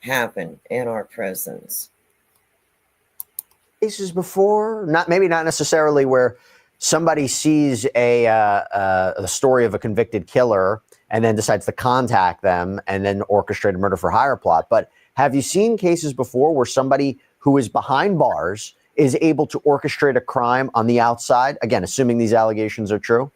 happen in our prisons. Cases before, maybe not necessarily where somebody sees a story of a convicted killer and then decides to contact them and then orchestrate a murder for hire plot. But have you seen cases before where somebody who is behind bars is able to orchestrate a crime on the outside? Again, assuming these allegations are true.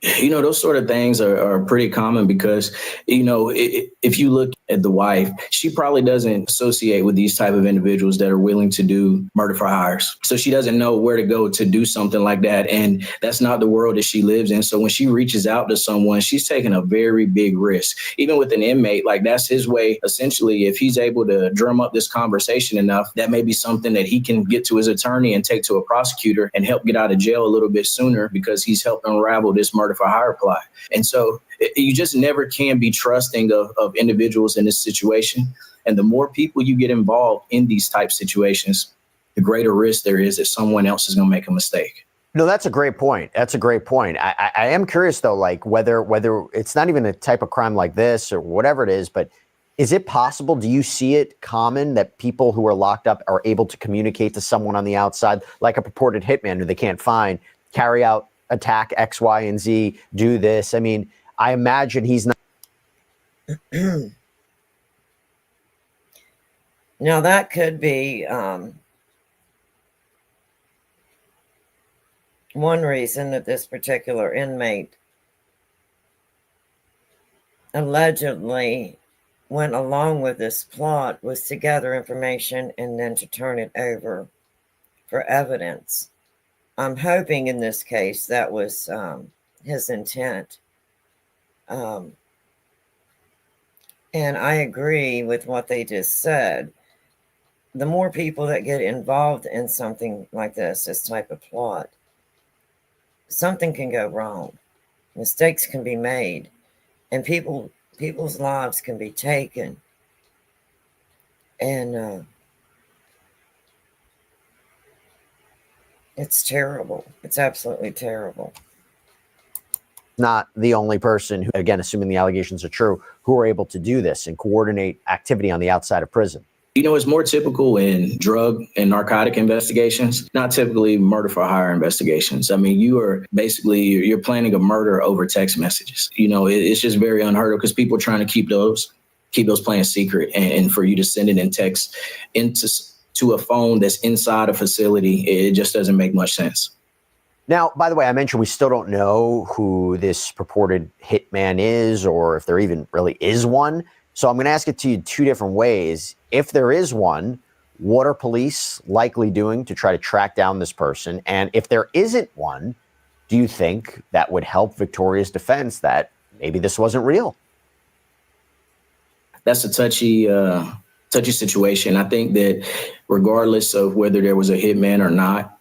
Those sort of things are pretty common because, if you look at the wife, she probably doesn't associate with these type of individuals that are willing to do murder for hires. So she doesn't know where to go to do something like that. And that's not the world that she lives in. So when she reaches out to someone, she's taking a very big risk. Even with an inmate, like that's his way. Essentially, if he's able to drum up this conversation enough, that may be something that he can get to his attorney and take to a prosecutor and help get out of jail a little bit sooner because he's helped unravel this murder for hire plot. And so you just never can be trusting of individuals in this situation. And the more people you get involved in these type situations, the greater risk there is that someone else is going to make a mistake. No, that's a great point. That's a great point. I am curious, though, like whether it's not even a type of crime like this or whatever it is, but is it possible? Do you see it common that people who are locked up are able to communicate to someone on the outside, like a purported hitman who they can't find, carry out attack X, Y, and Z, do this? I mean, I imagine he's not. Now, that could be one reason that this particular inmate allegedly went along with this plot was to gather information and then to turn it over for evidence. I'm hoping in this case that was his intent. And I agree with what they just said. The more people that get involved in something like this type of plot, something can go wrong. Mistakes can be made, and people's lives can be taken. And it's terrible. It's absolutely terrible. Not the only person who, again, assuming the allegations are true, who are able to do this and coordinate activity on the outside of prison. It's more typical in drug and narcotic investigations, not typically murder for hire investigations. I mean, you're planning a murder over text messages. It's just very unheard of because people are trying to keep those plans secret, and for you to send it in text to a phone that's inside a facility, it just doesn't make much sense. Now, by the way, I mentioned we still don't know who this purported hitman is or if there even really is one. So I'm going to ask it to you two different ways. If there is one, what are police likely doing to try to track down this person? And if there isn't one, do you think that would help Victoria's defense that maybe this wasn't real? That's a touchy situation. I think that regardless of whether there was a hitman or not,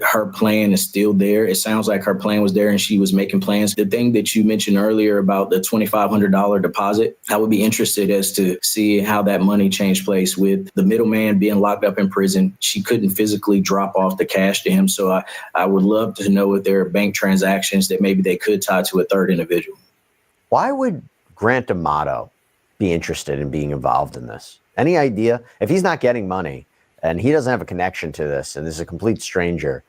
her plan is still there. It sounds like her plan was there and she was making plans. The thing that you mentioned earlier about the $2,500 deposit, I would be interested as to see how that money changed place with the middleman being locked up in prison. She couldn't physically drop off the cash to him. So I would love to know if there are bank transactions that maybe they could tie to a third individual. Why would Grant D'Amato be interested in being involved in this? Any idea? If he's not getting money and he doesn't have a connection to this and this is a complete stranger,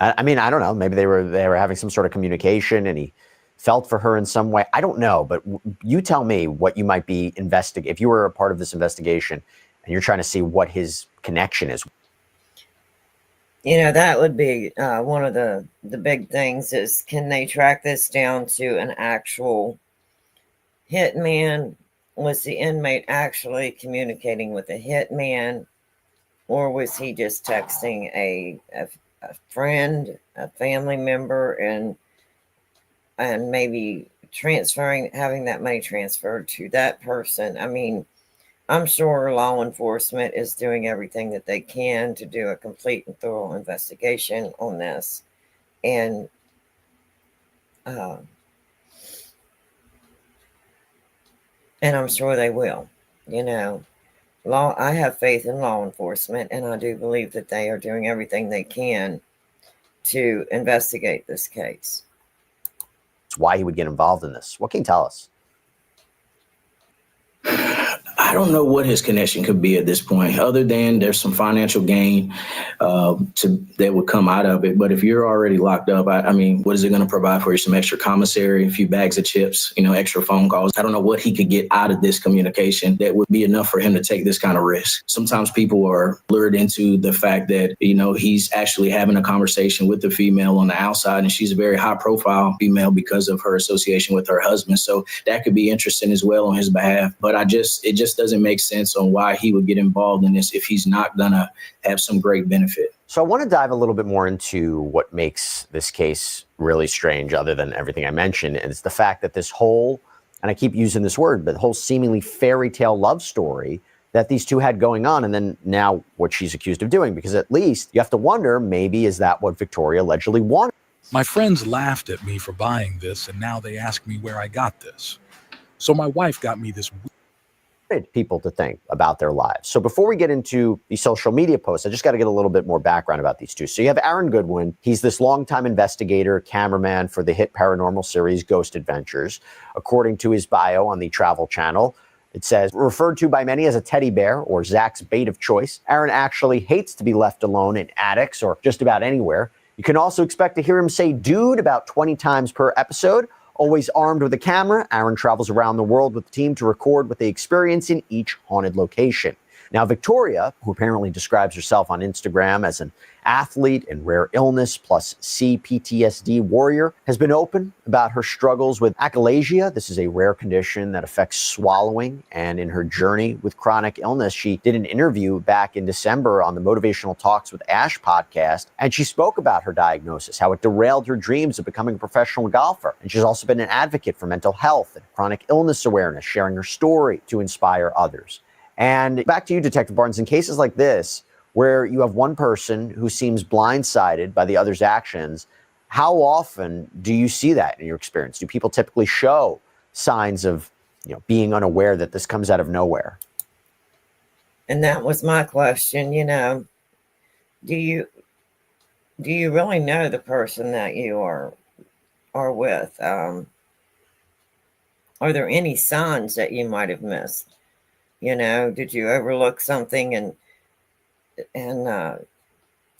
I mean, I don't know. Maybe they were having some sort of communication and he felt for her in some way. I don't know, but you tell me what you might be investigating. If you were a part of this investigation and you're trying to see what his connection is. That would be one of the big things is, can they track this down to an actual hitman? Was the inmate actually communicating with a hitman, or was he just texting a friend, a family member, and maybe having that money transferred to that person? I mean, I'm sure law enforcement is doing everything that they can to do a complete and thorough investigation on this. And uh, I'm sure they will. I have faith in law enforcement, and I do believe that they are doing everything they can to investigate this case. It's why he would get involved in this. What can you tell us? I don't know what his connection could be at this point, other than there's some financial gain that would come out of it. But if you're already locked up, I mean, what is it going to provide for you? Some extra commissary, a few bags of chips, extra phone calls. I don't know what he could get out of this communication that would be enough for him to take this kind of risk. Sometimes people are lured into the fact that, he's actually having a conversation with the female on the outside, and she's a very high profile female because of her association with her husband. So that could be interesting as well on his behalf. But it just doesn't make sense on why he would get involved in this if he's not going to have some great benefit. So I want to dive a little bit more into what makes this case really strange, other than everything I mentioned. And it's the fact that this whole, and I keep using this word, but the whole seemingly fairy tale love story that these two had going on, and then now what she's accused of doing, because at least you have to wonder, maybe is that what Victoria allegedly wanted? My friends laughed at me for buying this, and now they ask me where I got this. So my wife got me this. People to think about their lives. So before we get into the social media posts, I just got to get a little bit more background about these two. So you have Aaron Goodwin. He's this longtime investigator, cameraman for the hit paranormal series Ghost Adventures. According to his bio on the Travel Channel, it says, referred to by many as a teddy bear or Zach's bait of choice, Aaron actually hates to be left alone in attics or just about anywhere. You can also expect to hear him say dude about 20 times per episode. Always armed with a camera, Aaron travels around the world with the team to record what they experience in each haunted location. Now, Victoria, who apparently describes herself on Instagram as an athlete and rare illness plus CPTSD warrior, has been open about her struggles with achalasia. This is a rare condition that affects swallowing. And in her journey with chronic illness, she did an interview back in December on the Motivational Talks with Ash podcast. And she spoke about her diagnosis, how it derailed her dreams of becoming a professional golfer. And she's also been an advocate for mental health and chronic illness awareness, sharing her story to inspire others. And back to you, Detective Barnes, in cases like this, where you have one person who seems blindsided by the other's actions, how often do you see that in your experience? Do people typically show signs of, being unaware that this comes out of nowhere? And that was my question, do you really know the person that you are with? Are there any signs that you might have missed? Did you overlook something and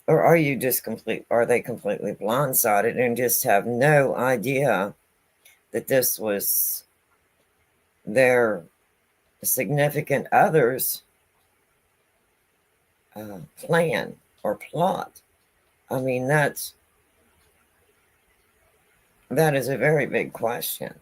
or are you just are they completely blindsided and just have no idea that this was their significant other's plan or plot? I mean, that is a very big question.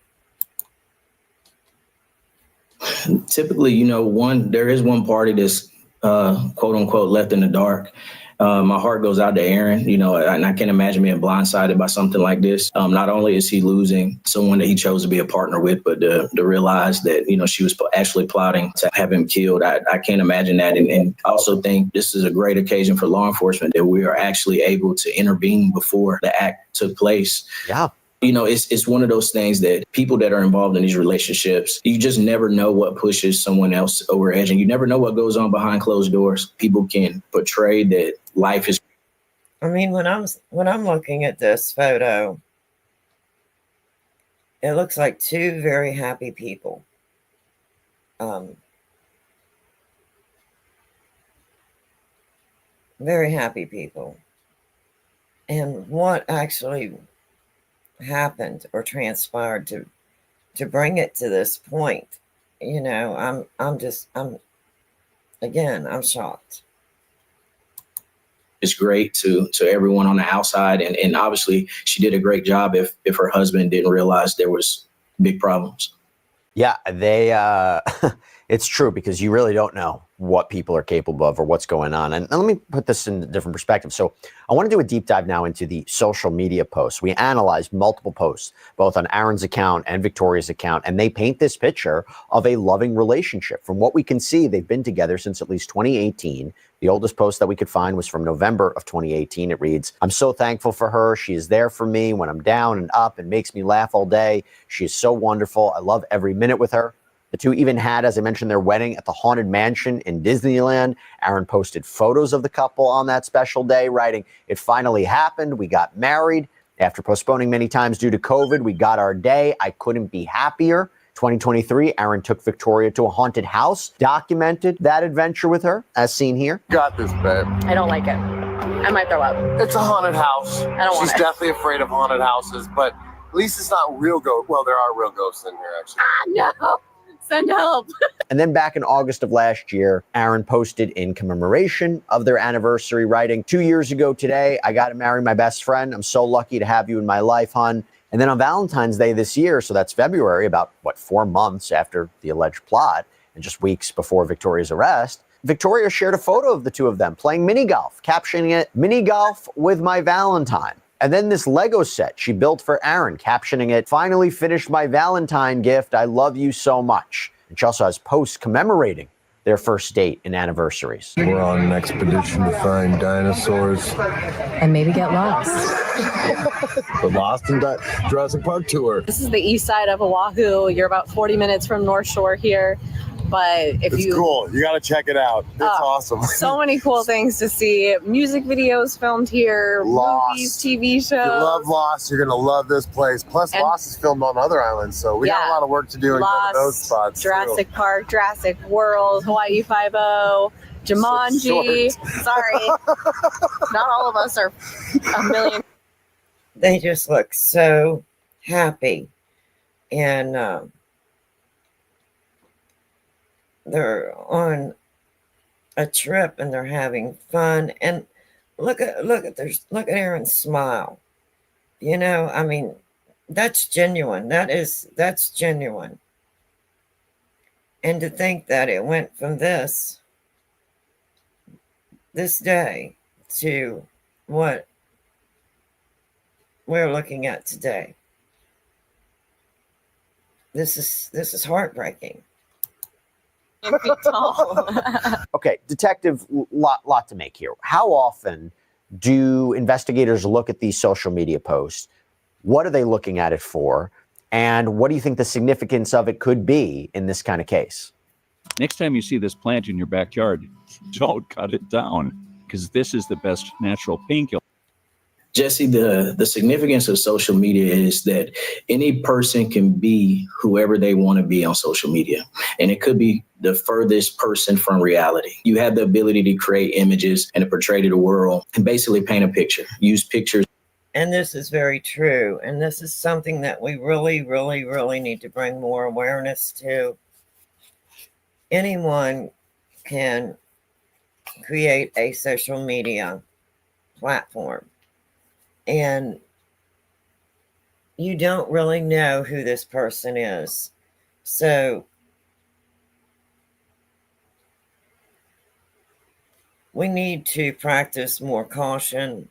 Typically, there is one party that's quote unquote left in the dark. My heart goes out to Aaron, and I can't imagine being blindsided by something like this. Not only is he losing someone that he chose to be a partner with, but to realize that, she was actually plotting to have him killed. I can't imagine that. And I also think this is a great occasion for law enforcement that we are actually able to intervene before the act took place. Yeah. It's one of those things that people that are involved in these relationships, you just never know what pushes someone else over edge, and you never know what goes on behind closed doors. People can portray that life is. I mean, when I'm looking at this photo, it looks like two very happy people. Very happy people. And what actually happened or transpired to bring it to this point, I'm shocked. It's great to everyone on the outside, and obviously she did a great job if her husband didn't realize there was big problems. Yeah, they It's true, because you really don't know what people are capable of or what's going on. And let me put this in a different perspective. So I want to do a deep dive now into the social media posts. We analyzed multiple posts, both on Aaron's account and Victoria's account, and they paint this picture of a loving relationship. From what we can see, they've been together since at least 2018. The oldest post that we could find was from November of 2018. It reads, "I'm so thankful for her. She is there for me when I'm down and up and makes me laugh all day. She is so wonderful. I love every minute with her." The two even had, as I mentioned, their wedding at the Haunted Mansion in Disneyland. Aaron posted photos of the couple on that special day, writing, "It finally happened. We got married. After postponing many times due to COVID, we got our day. I couldn't be happier." 2023, Aaron took Victoria to a haunted house, documented that adventure with her, as seen here. Got this, babe. I don't like it. I might throw up. It's a haunted house. I don't want She's it. definitely afraid of haunted houses, but at least it's not real ghosts. Well, there are real ghosts in here, actually. No. Send help. And then back in August of last year, Aaron posted in commemoration of their anniversary, writing, "2 years ago today, I got to marry my best friend. I'm so lucky to have you in my life, hon." And then on Valentine's Day this year, so that's February, about 4 months after the alleged plot and just weeks before Victoria's arrest, Victoria shared a photo of the two of them playing mini golf, captioning it, "Mini golf with my Valentine." And then this Lego set she built for Aaron, captioning it, "Finally finished my Valentine gift. I love you so much." And she also has posts commemorating their first date and anniversaries. We're on an expedition to find dinosaurs. And maybe get lost. The Lost in Jurassic Park tour. This is the east side of Oahu. You're about 40 minutes from North Shore here. But if It's you cool. You got to check it out. It's awesome. So many cool things to see. Music videos filmed here, Lost. movies, TV shows. If you love Lost, you're going to love this place. Plus, And- Lost is filmed on other islands, so we got a lot of work to do in Lost, those spots. too. Jurassic Park, Jurassic World, Hawaii Five-0, Jumanji. Sorry. Not all of us are a million. They just look so happy, and they're on a trip and they're having fun. And look at Aaron's smile. You know, I mean, that's genuine. That's genuine. And to think that it went from this day to what we're looking at today. This is heartbreaking. Okay, detective, lot to make here. How often do investigators look at these social media posts? What are they looking at it for? And what do you think the significance of it could be in this kind of case? Next time you see this plant in your backyard, don't cut it down, because this is the best natural painkiller. Jesse, the significance of social media is that any person can be whoever they want to be on social media. And it could be the furthest person from reality. You have the ability to create images and to portray to the world and basically paint a picture, use pictures. And this is very true. And this is something that we really, really, really need to bring more awareness to. Anyone can create a social media platform. And you don't really know who this person is. So we need to practice more caution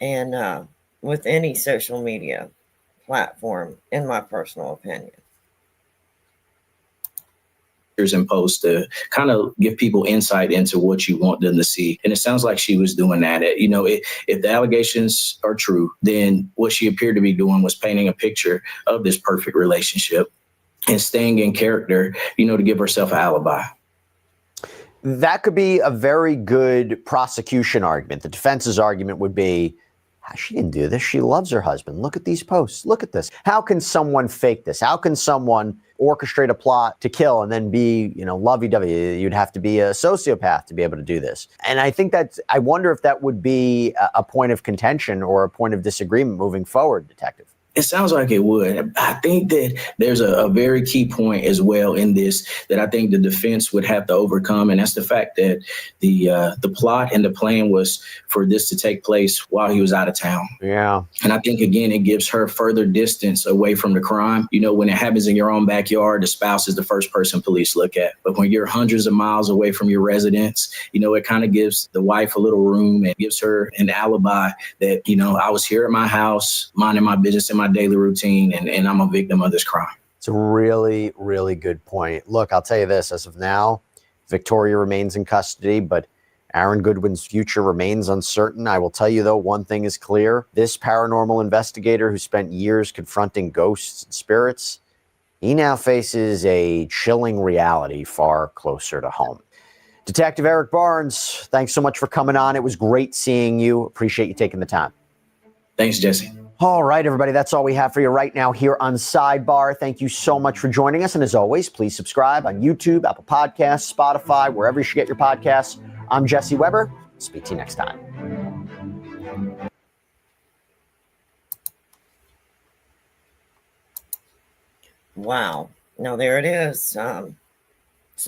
and with any social media platform, in my personal opinion. And posts to kind of give people insight into what you want them to see. And it sounds like she was doing that. If the allegations are true, then what she appeared to be doing was painting a picture of this perfect relationship and staying in character, to give herself an alibi. That could be a very good prosecution argument. The defense's argument would be, she didn't do this. She loves her husband. Look at these posts. Look at this. How can someone fake this? How can someone orchestrate a plot to kill and then be, lovey-dovey? You'd have to be a sociopath to be able to do this. And I think I wonder if that would be a point of contention or a point of disagreement moving forward, Detective. It sounds like it would. I think that there's a very key point as well in this that I think the defense would have to overcome, and that's the fact that the plot and the plan was for this to take place while he was out of town. Yeah. And I think, again, it gives her further distance away from the crime. You know, when it happens in your own backyard, the spouse is the first person police look at. But when you're hundreds of miles away from your residence, you know, it kind of gives the wife a little room and gives her an alibi that, you know, I was here at my house, minding my business in my daily routine, and I'm a victim of this crime. It's a really, really good point. Look, I'll tell you this, as of now, Victoria remains in custody, but Aaron Goodwin's future remains uncertain. I will tell you, though, one thing is clear. This paranormal investigator who spent years confronting ghosts and spirits, he now faces a chilling reality far closer to home. Detective Eric Barnes, thanks so much for coming on. It was great seeing you. Appreciate you taking the time. Thanks, Jesse. All right, everybody, that's all we have for you right now here on Sidebar. Thank you so much for joining us. And as always, please subscribe on YouTube, Apple Podcasts, Spotify, wherever you should get your podcasts. I'm Jesse Weber. Speak to you next time. Wow. Now there it is. So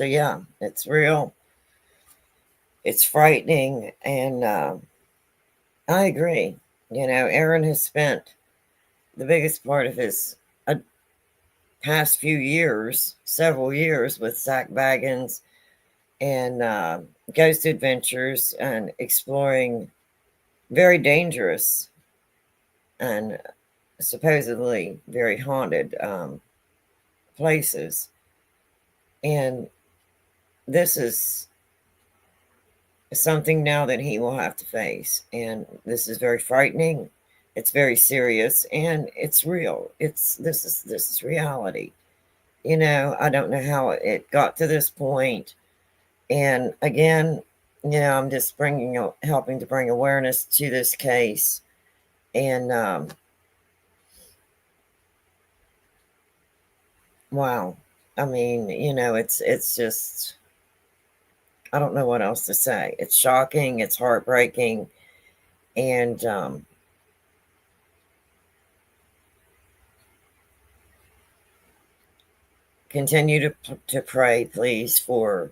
yeah, it's real. It's frightening. And I agree. You know, Aaron has spent the biggest part of his past few years, several years, with Zach Baggins and Ghost Adventures and exploring very dangerous and supposedly very haunted places. And this is something now that he will have to face. And this is very frightening. It's very serious, and it's real. This is reality. You know, I don't know how it got to this point. And again, you know, I'm just helping to bring awareness to this case. And wow. I mean, you know, it's just, I don't know what else to say. It's shocking. It's heartbreaking. And continue to pray, please, for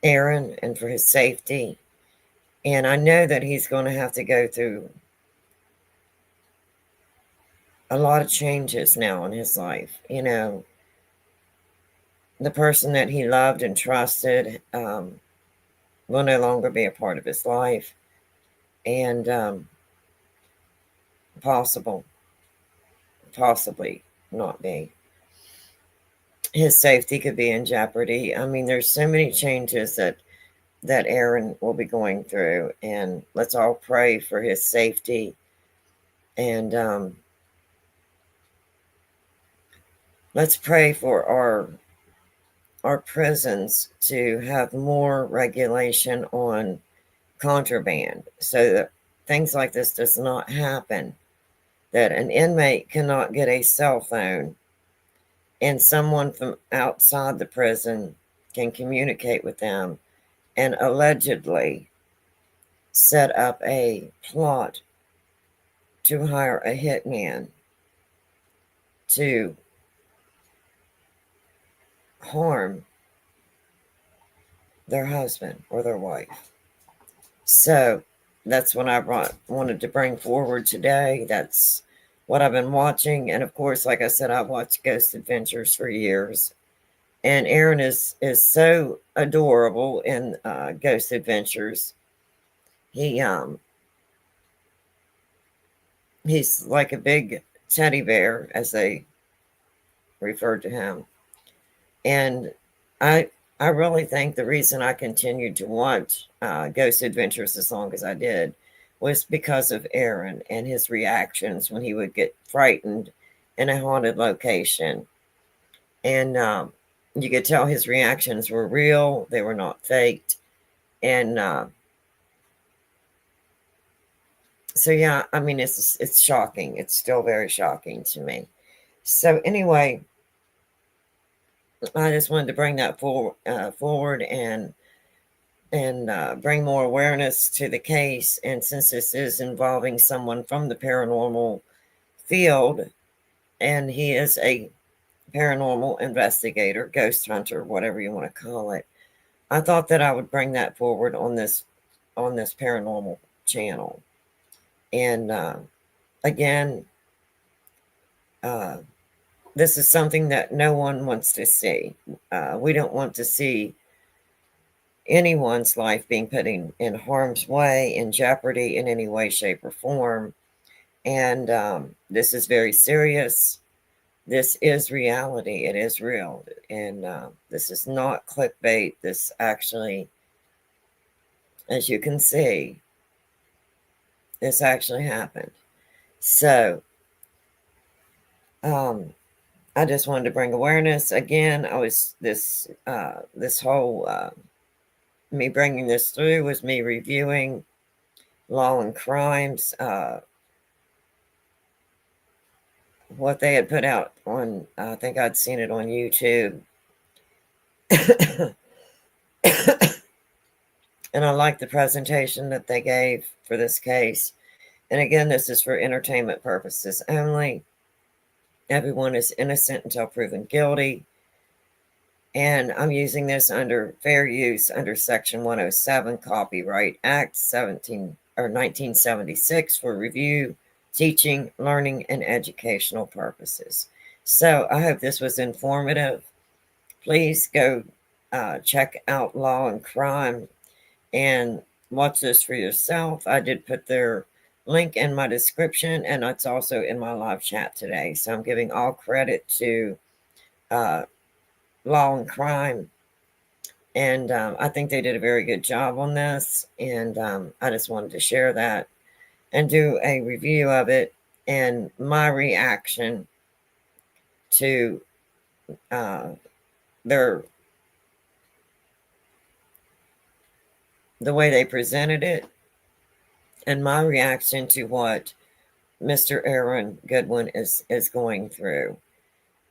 Aaron and for his safety. And I know that he's going to have to go through a lot of changes now in his life. You know, the person that he loved and trusted will no longer be a part of his life. And possibly not be. His safety could be in jeopardy. I mean, there's so many changes that Aaron will be going through, and let's all pray for his safety. And let's pray for our prisons to have more regulation on contraband, so that things like this does not happen, that an inmate cannot get a cell phone and someone from outside the prison can communicate with them and allegedly set up a plot to hire a hitman to harm their husband or their wife. So that's what I wanted to bring forward today. That's what I've been watching. And of course, like I said, I've watched Ghost Adventures for years. And Aaron is so adorable in Ghost Adventures. He's like a big teddy bear, as they referred to him. And I really think the reason I continued to watch Ghost Adventures as long as I did was because of Aaron and his reactions when he would get frightened in a haunted location. And you could tell his reactions were real. They were not faked. And so, yeah, I mean, it's shocking. It's still very shocking to me. So anyway, I just wanted to bring that forward and bring more awareness to the case. And since this is involving someone from the paranormal field, and he is a paranormal investigator, ghost hunter, whatever you want to call it. I thought that I would bring that forward on this paranormal channel. And again, this is something that no one wants to see. We don't want to see anyone's life being put in harm's way, in jeopardy in any way, shape, or form. And this is very serious. This is reality. It is real. And this is not clickbait. This actually, as you can see, this actually happened. So, I just wanted to bring awareness. Again, I was this whole me bringing this through was me reviewing Law and Crimes, what they had put out on. I think I'd seen it on YouTube, and I liked the presentation that they gave for this case. And again, this is for entertainment purposes only. Everyone is innocent until proven guilty. And I'm using this under fair use under Section 107 Copyright Act 1976 for review, teaching, learning, and educational purposes. So I hope this was informative. Please go check out Law and Crime and watch this for yourself. I did put their link in my description, and it's also in my live chat today. So I'm giving all credit to Law and Crime. And I think they did a very good job on this. And I just wanted to share that and do a review of it and my reaction to the way they presented it, and my reaction to what Mr. Aaron Goodwin is going through.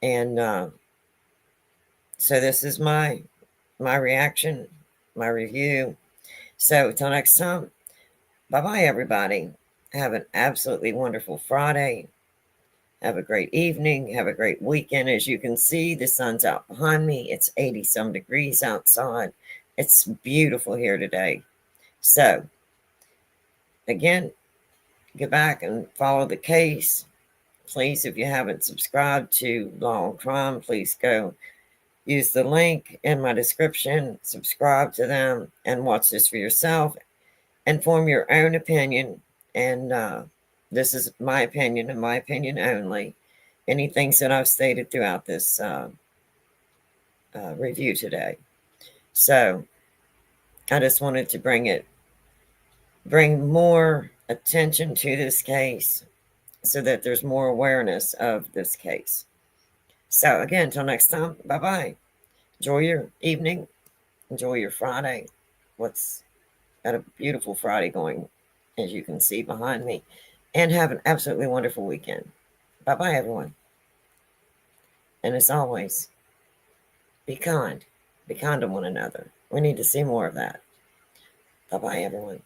And so this is my reaction, my review. So till next time, bye-bye, everybody. Have an absolutely wonderful Friday. Have a great evening. Have a great weekend. As you can see, the sun's out behind me. It's 80-some degrees outside. It's beautiful here today. So, again, get back and follow the case. Please, if you haven't subscribed to Law and Crime, please go use the link in my description, subscribe to them, and watch this for yourself and form your own opinion. And this is my opinion and my opinion only. Any things that I've stated throughout this review today. So I just wanted to bring more attention to this case so that there's more awareness of this case. So again, until next time, bye-bye. Enjoy your evening. Enjoy your Friday. Got a beautiful Friday going, as you can see behind me. And have an absolutely wonderful weekend. Bye-bye, everyone. And as always, be kind. Be kind to one another. We need to see more of that. Bye-bye, everyone.